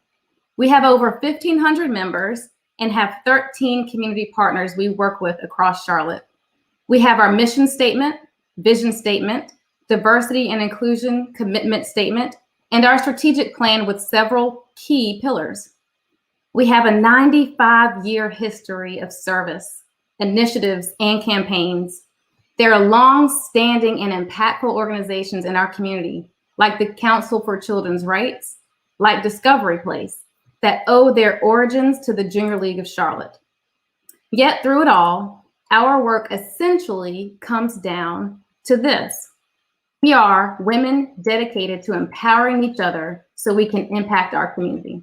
We have over 1,500 members and have 13 community partners we work with across Charlotte. We have our mission statement, vision statement, diversity and inclusion commitment statement, and our strategic plan with several key pillars. We have a 95-year history of service, initiatives, and campaigns. There are long-standing and impactful organizations in our community, like the Council for Children's Rights, like Discovery Place, that owe their origins to the Junior League of Charlotte. Yet through it all, our work essentially comes down to this. We are women dedicated to empowering each other so we can impact our community.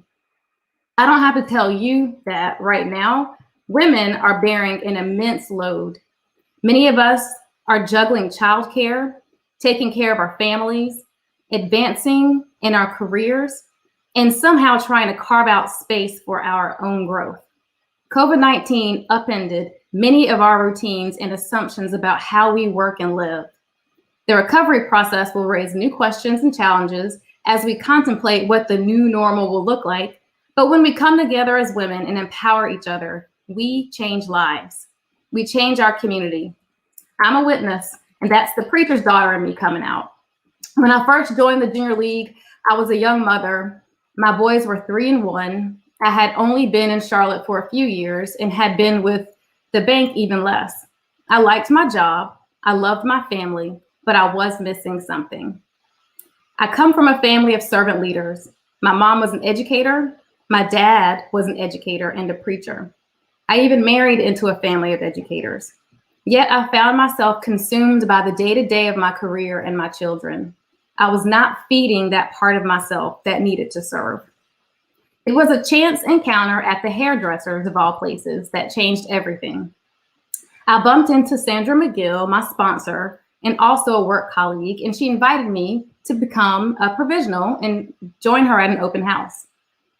I don't have to tell you that right now, women are bearing an immense load. Many of us are juggling childcare, taking care of our families, advancing in our careers, and somehow trying to carve out space for our own growth. COVID-19 upended many of our routines and assumptions about how we work and live. The recovery process will raise new questions and challenges as we contemplate what the new normal will look like. But when we come together as women and empower each other, we change lives. We change our community. I'm a witness, and that's the preacher's daughter in me coming out. When I first joined the Junior League, I was a young mother. My boys were 3 and 1. I had only been in Charlotte for a few years and had been with the bank even less. I liked my job. I loved my family, but I was missing something. I come from a family of servant leaders. My mom was an educator. My dad was an educator and a preacher. I even married into a family of educators. Yet I found myself consumed by the day-to-day of my career and my children. I was not feeding that part of myself that needed to serve. It was a chance encounter at the hairdressers of all places that changed everything. I bumped into Sandra McGill, my sponsor, and also a work colleague, and she invited me to become a provisional and join her at an open house.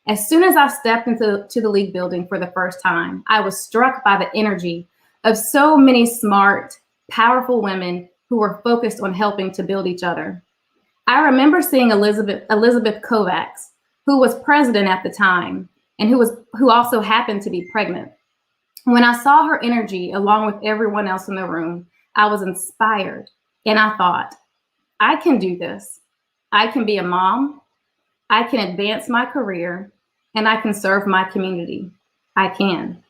As soon as I stepped into the league building for the first time, I was struck by the energy of so many smart, powerful women who were focused on helping to build each other. I remember seeing Elizabeth Kovacs, who was president at the time and who also happened to be pregnant. When I saw her energy along with everyone else in the room, I was inspired, and I thought, I can do this. I can be a mom, I can advance my career, and I can serve my community. I can.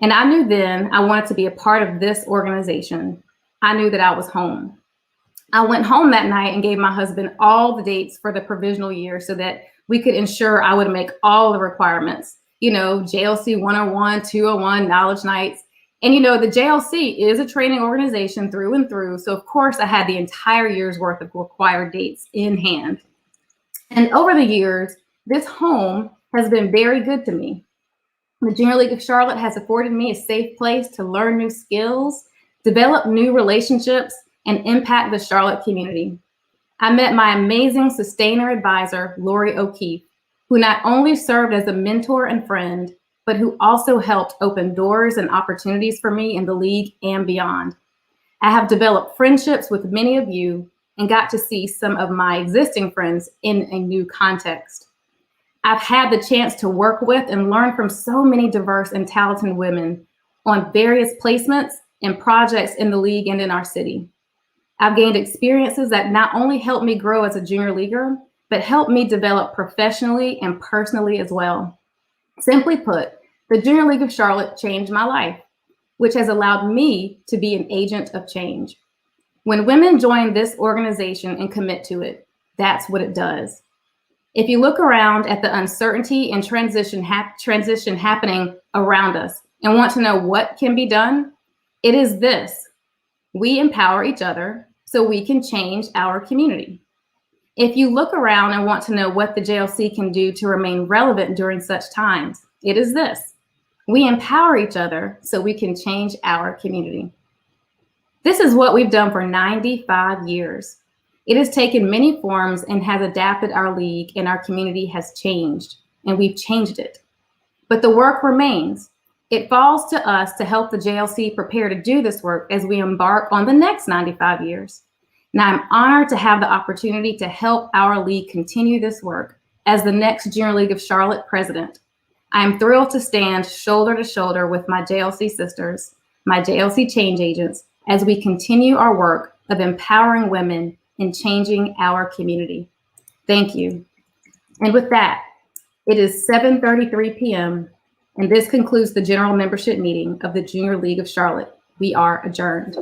And I knew then I wanted to be a part of this organization. I knew that I was home. I went home that night and gave my husband all the dates for the provisional year so that we could ensure I would make all the requirements, JLC 101, 201, knowledge nights. And the JLC is a training organization through and through. So of course I had the entire year's worth of required dates in hand. And over the years, this home has been very good to me. The Junior League of Charlotte has afforded me a safe place to learn new skills, develop new relationships, and impact the Charlotte community. I met my amazing sustainer advisor, Lori O'Keefe, who not only served as a mentor and friend, but who also helped open doors and opportunities for me in the league and beyond. I have developed friendships with many of you and got to see some of my existing friends in a new context. I've had the chance to work with and learn from so many diverse and talented women on various placements and projects in the league and in our city. I've gained experiences that not only helped me grow as a junior leaguer, but helped me develop professionally and personally as well. Simply put, the Junior League of Charlotte changed my life, which has allowed me to be an agent of change. When women join this organization and commit to it, that's what it does. If you look around at the uncertainty and transition happening around us and want to know what can be done, it is this. We empower each other so we can change our community. If you look around and want to know what the JLC can do to remain relevant during such times, it is this. We empower each other so we can change our community. This is what we've done for 95 years. It has taken many forms and has adapted our league, and our community has changed, and we've changed it. But the work remains. It falls to us to help the JLC prepare to do this work as we embark on the next 95 years. Now, I'm honored to have the opportunity to help our league continue this work as the next Junior League of Charlotte president. I am thrilled to stand shoulder to shoulder with my JLC sisters, my JLC change agents, as we continue our work of empowering women and changing our community. Thank you. And with that, it is 7:33 p.m., and this concludes the general membership meeting of the Junior League of Charlotte. We are adjourned.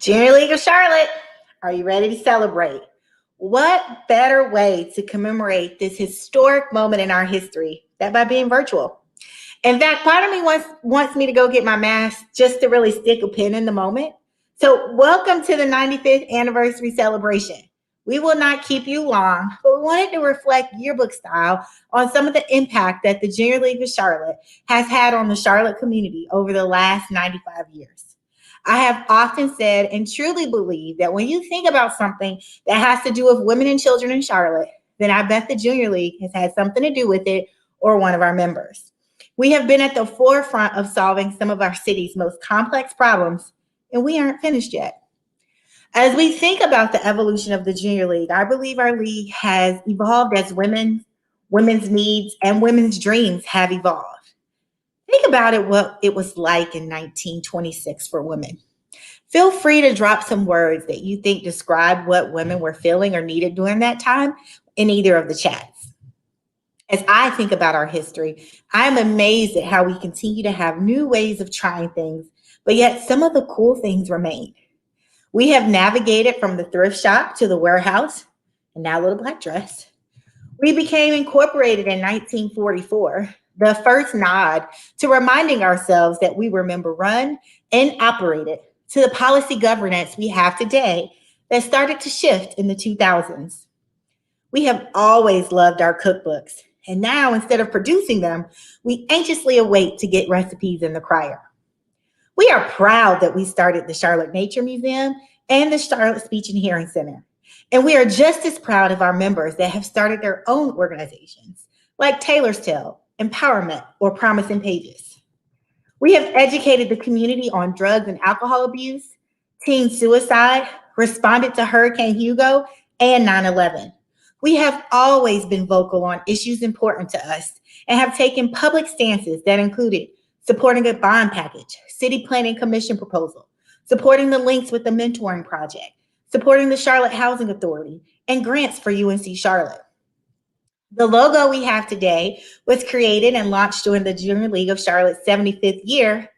Junior League of Charlotte, are you ready to celebrate? What better way to commemorate this historic moment in our history than by being virtual? In fact, part of me wants me to go get my mask just to really stick a pin in the moment. So welcome to the 95th anniversary celebration. We will not keep you long, but we wanted to reflect yearbook style on some of the impact that the Junior League of Charlotte has had on the Charlotte community over the last 95 years. I have often said and truly believe that when you think about something that has to do with women and children in Charlotte, then I bet the Junior League has had something to do with it or one of our members. We have been at the forefront of solving some of our city's most complex problems, and we aren't finished yet. As we think about the evolution of the Junior League, I believe our league has evolved as women's needs and women's dreams have evolved. Think about it, what it was like in 1926 for women. Feel free to drop some words that you think describe what women were feeling or needed during that time in either of the chats. As I think about our history, I'm amazed at how we continue to have new ways of trying things, but yet some of the cool things remain. We have navigated from the thrift shop to the warehouse, and now Little Black Dress. We became incorporated in 1944, the first nod to reminding ourselves that we were member run and operated, to the policy governance we have today that started to shift in the 2000s. We have always loved our cookbooks, and now instead of producing them, we anxiously await to get recipes in the crier. We are proud that we started the Charlotte Nature Museum and the Charlotte Speech and Hearing Center. And we are just as proud of our members that have started their own organizations, like Taylor's Tale, Empowerment, or Promising Pages. We have educated the community on drugs and alcohol abuse, teen suicide, responded to Hurricane Hugo, and 9/11. We have always been vocal on issues important to us and have taken public stances that included supporting a bond package, city planning commission proposal, supporting the links with the mentoring project, supporting the Charlotte Housing Authority, and grants for UNC Charlotte. The logo we have today was created and launched during the Junior League of Charlotte's 75th year.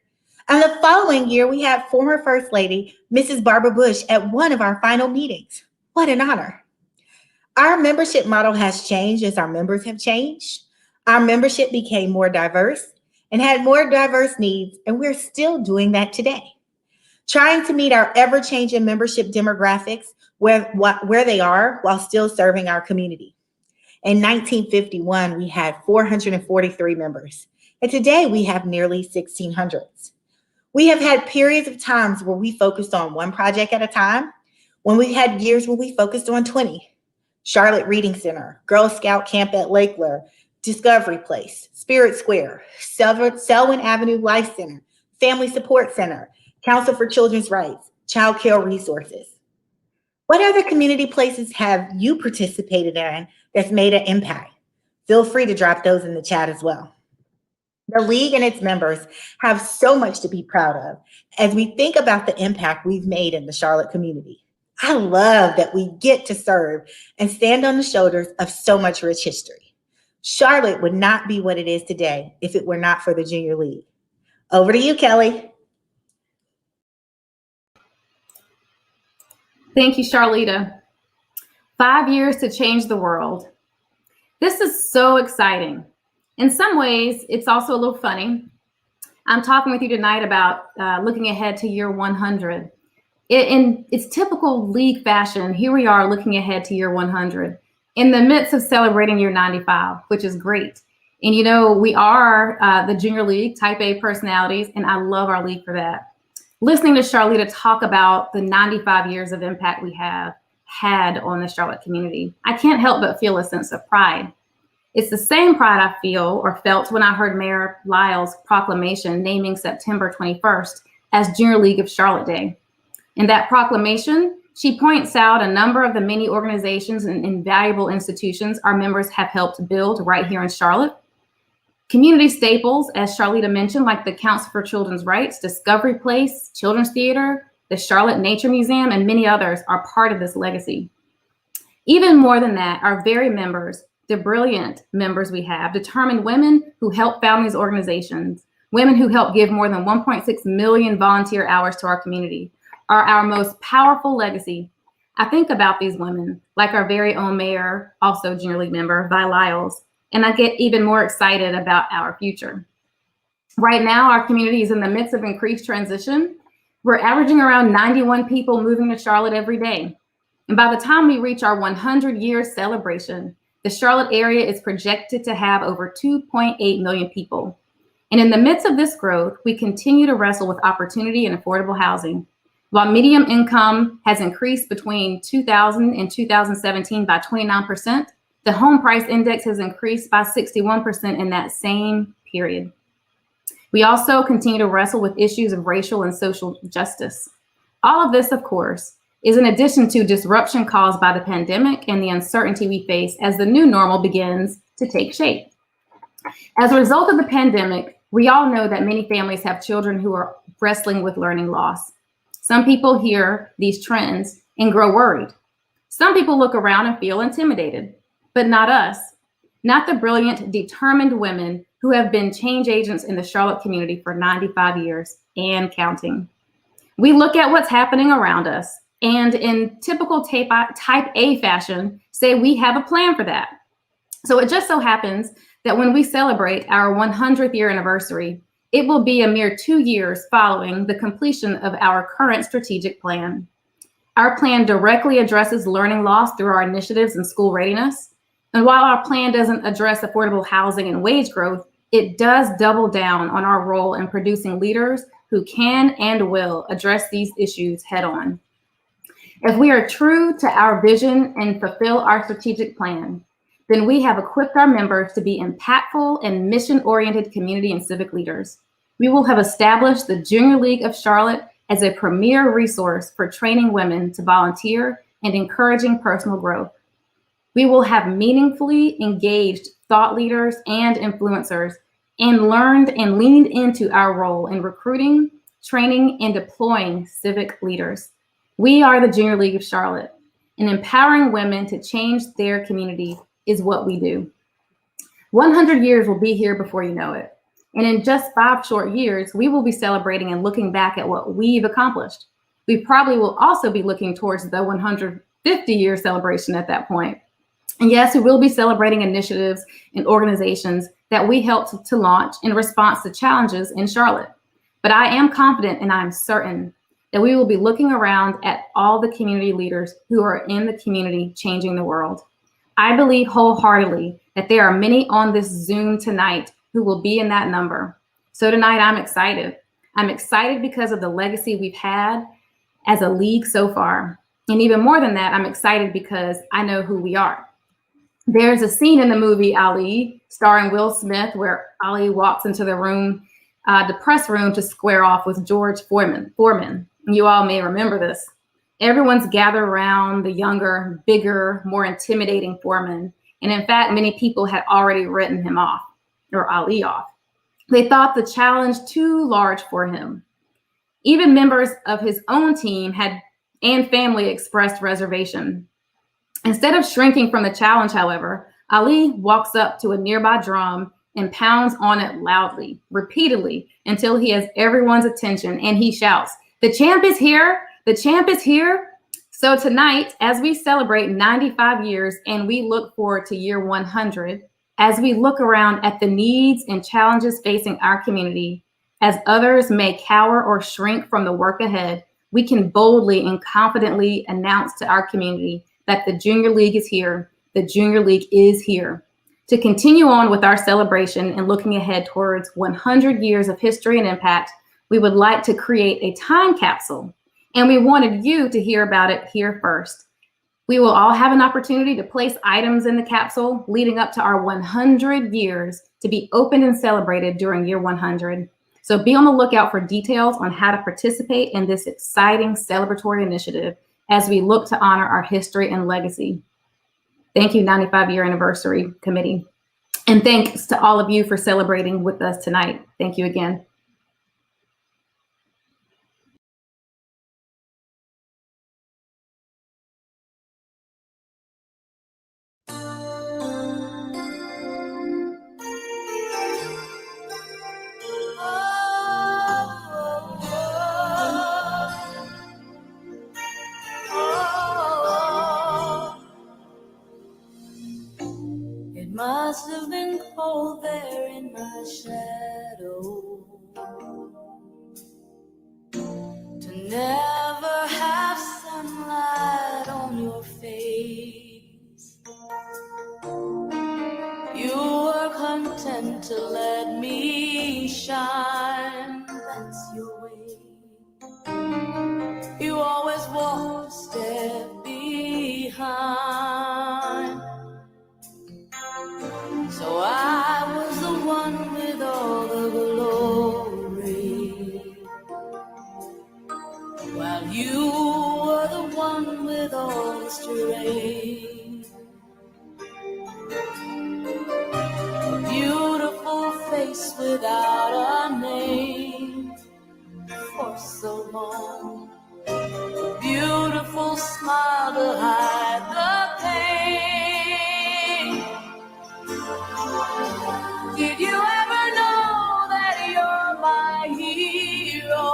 And the following year, we had former First Lady, Mrs. Barbara Bush, at one of our final meetings. What an honor. Our membership model has changed as our members have changed. Our membership became more diverse and had more diverse needs, and we're still doing that today. Trying to meet our ever-changing membership demographics where they are while still serving our community. In 1951, we had 443 members, and today we have nearly 1,600. We have had periods of times where we focused on one project at a time, when we had years where we focused on 20. Charlotte Reading Center, Girl Scout Camp at Lake Lure, Discovery Place, Spirit Square, Selwyn Avenue Life Center, Family Support Center, Council for Children's Rights, Child Care Resources. What other community places have you participated in that's made an impact? Feel free to drop those in the chat as well. The league and its members have so much to be proud of as we think about the impact we've made in the Charlotte community. I love that we get to serve and stand on the shoulders of so much rich history. Charlotte would not be what it is today if it were not for the Junior League. Over to you, Kelly. Thank you, Charlita. 5 years to change the world. This is so exciting. In some ways, it's also a little funny. I'm talking with you tonight about looking ahead to year 100. In its typical league fashion, here we are looking ahead to year 100 in the midst of celebrating year 95, which is great. And you know, we are the Junior League Type A personalities, and I love our league for that. Listening to Charlita talk about the 95 years of impact we have had on the Charlotte community, I can't help but feel a sense of pride. It's the same pride I feel or felt when I heard Mayor Lyle's proclamation naming September 21st as Junior League of Charlotte Day. In that proclamation, she points out a number of the many organizations and invaluable institutions our members have helped build right here in Charlotte. Community staples, as Charlita mentioned, like the Council for Children's Rights, Discovery Place, Children's Theater, the Charlotte Nature Museum, and many others are part of this legacy. Even more than that, our very members, the brilliant members we have, determined women who help found these organizations, women who help give more than 1.6 million volunteer hours to our community, are our most powerful legacy. I think about these women, like our very own mayor, also Junior League member, Vi Lyles, and I get even more excited about our future. Right now, our community is in the midst of increased transition. We're averaging around 91 people moving to Charlotte every day. And by the time we reach our 100-year celebration, the Charlotte area is projected to have over 2.8 million people. And in the midst of this growth, we continue to wrestle with opportunity and affordable housing. While median income has increased between 2000 and 2017 by 29%, the home price index has increased by 61% in that same period. We also continue to wrestle with issues of racial and social justice. All of this, of course, is in addition to disruption caused by the pandemic and the uncertainty we face as the new normal begins to take shape. As a result of the pandemic, we all know that many families have children who are wrestling with learning loss. Some people hear these trends and grow worried. Some people look around and feel intimidated, but not us, not the brilliant, determined women who have been change agents in the Charlotte community for 95 years and counting. We look at what's happening around us and in typical type A fashion, say we have a plan for that. So it just so happens that when we celebrate our 100th year anniversary, it will be a mere 2 years following the completion of our current strategic plan. Our plan directly addresses learning loss through our initiatives in school readiness. And while our plan doesn't address affordable housing and wage growth, it does double down on our role in producing leaders who can and will address these issues head on. If we are true to our vision and fulfill our strategic plan, then we have equipped our members to be impactful and mission-oriented community and civic leaders. We will have established the Junior League of Charlotte as a premier resource for training women to volunteer and encouraging personal growth. We will have meaningfully engaged thought leaders and influencers and learned and leaned into our role in recruiting, training, and deploying civic leaders. We are the Junior League of Charlotte, and empowering women to change their community is what we do. 100 years will be here before you know it. And in just 5 short years, we will be celebrating and looking back at what we've accomplished. We probably will also be looking towards the 150-year celebration at that point. And yes, we will be celebrating initiatives and organizations that we helped to launch in response to challenges in Charlotte. But I am confident and I'm certain that we will be looking around at all the community leaders who are in the community changing the world. I believe wholeheartedly that there are many on this Zoom tonight who will be in that number. So tonight I'm excited. I'm excited because of the legacy we've had as a league so far. And even more than that, I'm excited because I know who we are. There's a scene in the movie Ali, starring Will Smith, where Ali walks into the room, the press room, to square off with George Foreman. You all may remember this. Everyone's gathered around the younger, bigger, more intimidating Foreman. And in fact, many people had already written him off, or Ali off. They thought the challenge too large for him. Even members of his own team and family expressed reservation. Instead of shrinking from the challenge, however, Ali walks up to a nearby drum and pounds on it loudly, repeatedly, until he has everyone's attention, and he shouts, "The champ is here! The champ is here!" So tonight, as we celebrate 95 years and we look forward to year 100, as we look around at the needs and challenges facing our community, as others may cower or shrink from the work ahead, we can boldly and confidently announce to our community that the Junior League is here. The Junior League is here. To continue on with our celebration and looking ahead towards 100 years of history and impact, we would like to create a time capsule, and we wanted you to hear about it here first. We will all have an opportunity to place items in the capsule leading up to our 100 years to be opened and celebrated during year 100. So be on the lookout for details on how to participate in this exciting celebratory initiative as we look to honor our history and legacy. Thank you, 95-year anniversary committee. And thanks to all of you for celebrating with us tonight. Thank you again. in my shadow, to never have sunlight on your face. You were content to let me shine, that's your way. You always walk a step behind. So I was the one with all the glory, while you were the one with all the strength. A beautiful face without a name for so long. A beautiful smile to hide the pain. Did you ever know that you're my hero?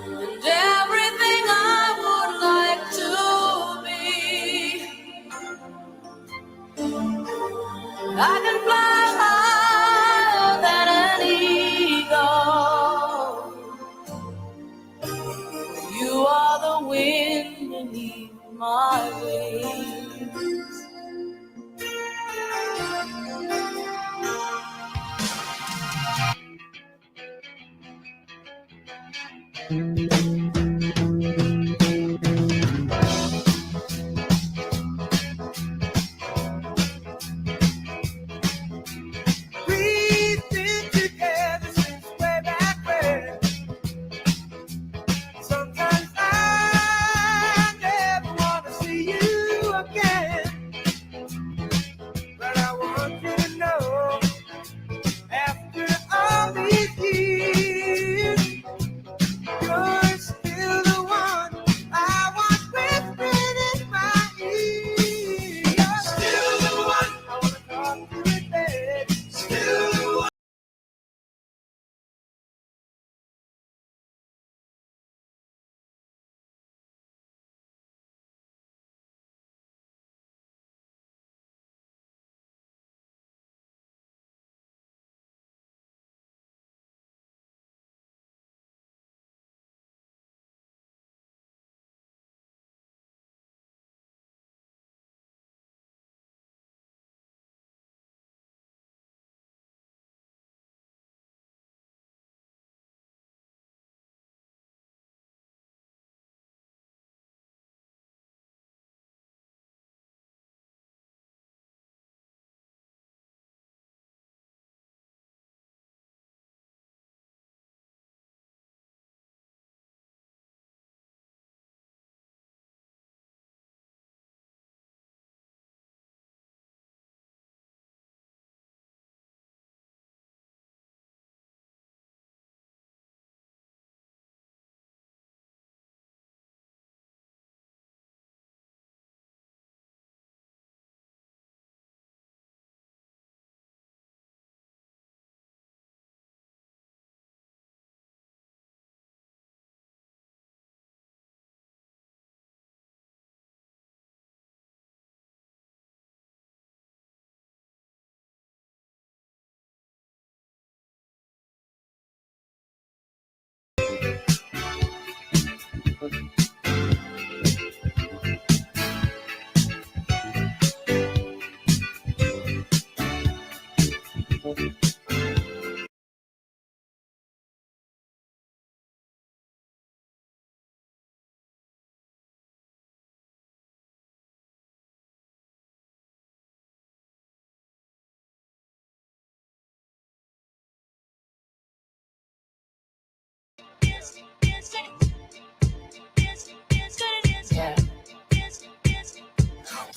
And everything I would like to be. I can fly higher than an eagle. You are the wind beneath my wings. We've been together since way back when. Sometimes I never want to see you again, but I want you to know, after all these years, you're still the one I want whispering in my ear. You're still the one I want to talk to in bed. Still the one.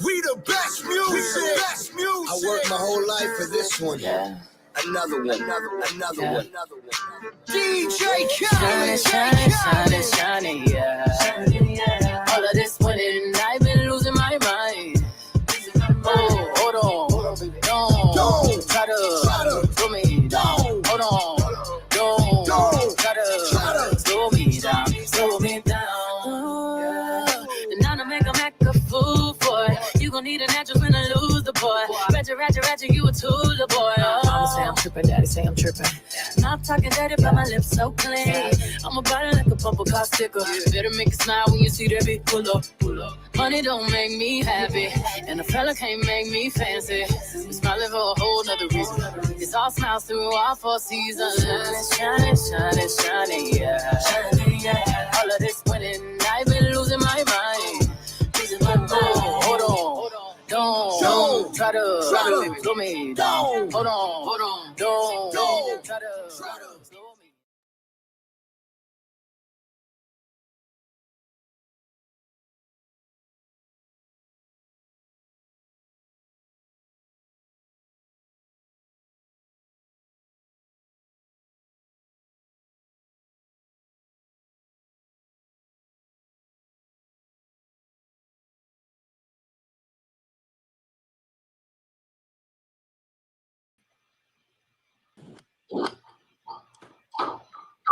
We the best music. Best music. I worked my whole life for this one. Yeah. Another one. Another one. DJ Khaled. Shining, yeah. All of this winning, I've been losing my mind. Oh, hold on. Don't try to slow me down. Hold on. Don't try to slow me down. Slow me down. And now to make a fool for it. You gon' need a natural friend to lose the boy. ratchet, you a tool, boy. Mama say I'm tripping, daddy say I'm tripping. Not talking dirty, but my lips so clean. I'm a body like a bumper car sticker. Better make a smile when you see that big pull up. Money don't make me happy, and a fella can't make me fancy. I'm smiling for a whole nother reason. It's all smiles through all 4 seasons. Shining, shining, shining, yeah. Shining, yeah. All of this winning, I've been losing my mind. Losing my mind. Hold on, don't try to slow me down. Hold on, don't try to slow me.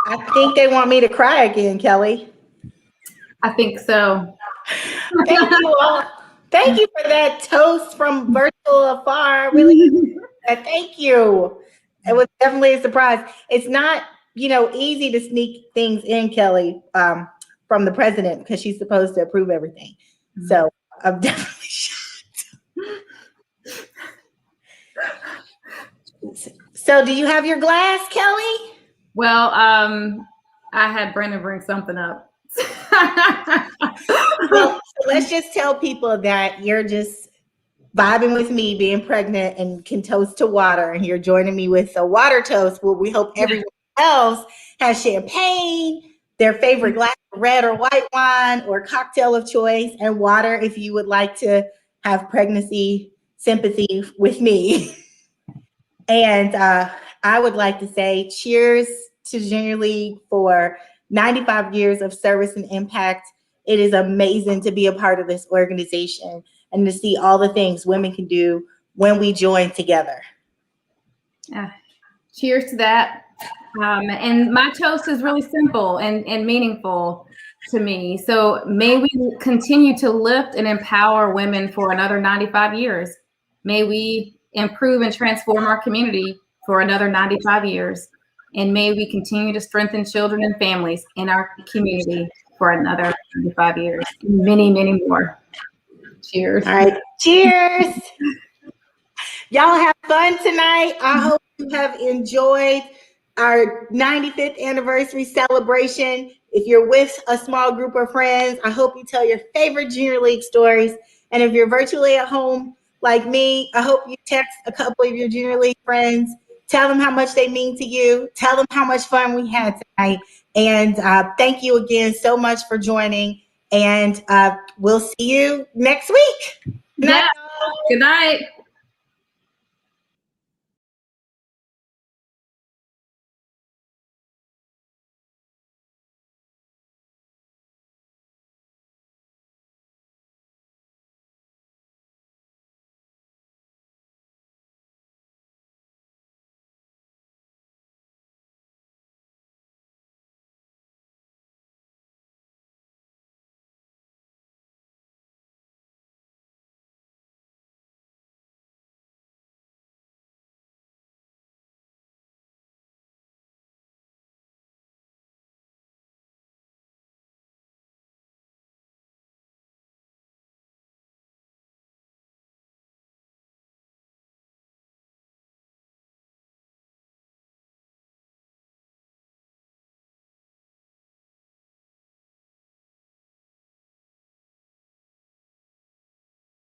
I think they want me to cry again, Kelly. I think so. Thank you all. Thank you for that toast from virtual afar. Really, thank you. It was definitely a surprise. It's not, easy to sneak things in, Kelly, from the president because she's supposed to approve everything. So I'm definitely shocked. So do you have your glass, Kelly? Well, I had Brendan bring something up. Well, let's just tell people that you're just vibing with me being pregnant and can toast to water, and you're joining me with a water toast where we hope everyone else has champagne, their favorite glass of red or white wine or cocktail of choice, and water if you would like to have pregnancy sympathy with me. And I would like to say cheers to Junior League for 95 years of service and impact. It is amazing to be a part of this organization and to see all the things women can do when we join together. Cheers to that. And my toast is really simple and meaningful to me. So may we continue to lift and empower women for another 95 years. May we improve and transform our community for another 95 years. And may we continue to strengthen children and families in our community for another 95 years. And many, many more. Cheers. All right. Cheers. Y'all have fun tonight. I hope you have enjoyed our 95th anniversary celebration. If you're with a small group of friends, I hope you tell your favorite Junior League stories. And if you're virtually at home like me, I hope you text a couple of your Junior League friends. Tell them how much they mean to you. Tell them how much fun we had tonight. And thank you again so much for joining. And we'll see you next week. Good night.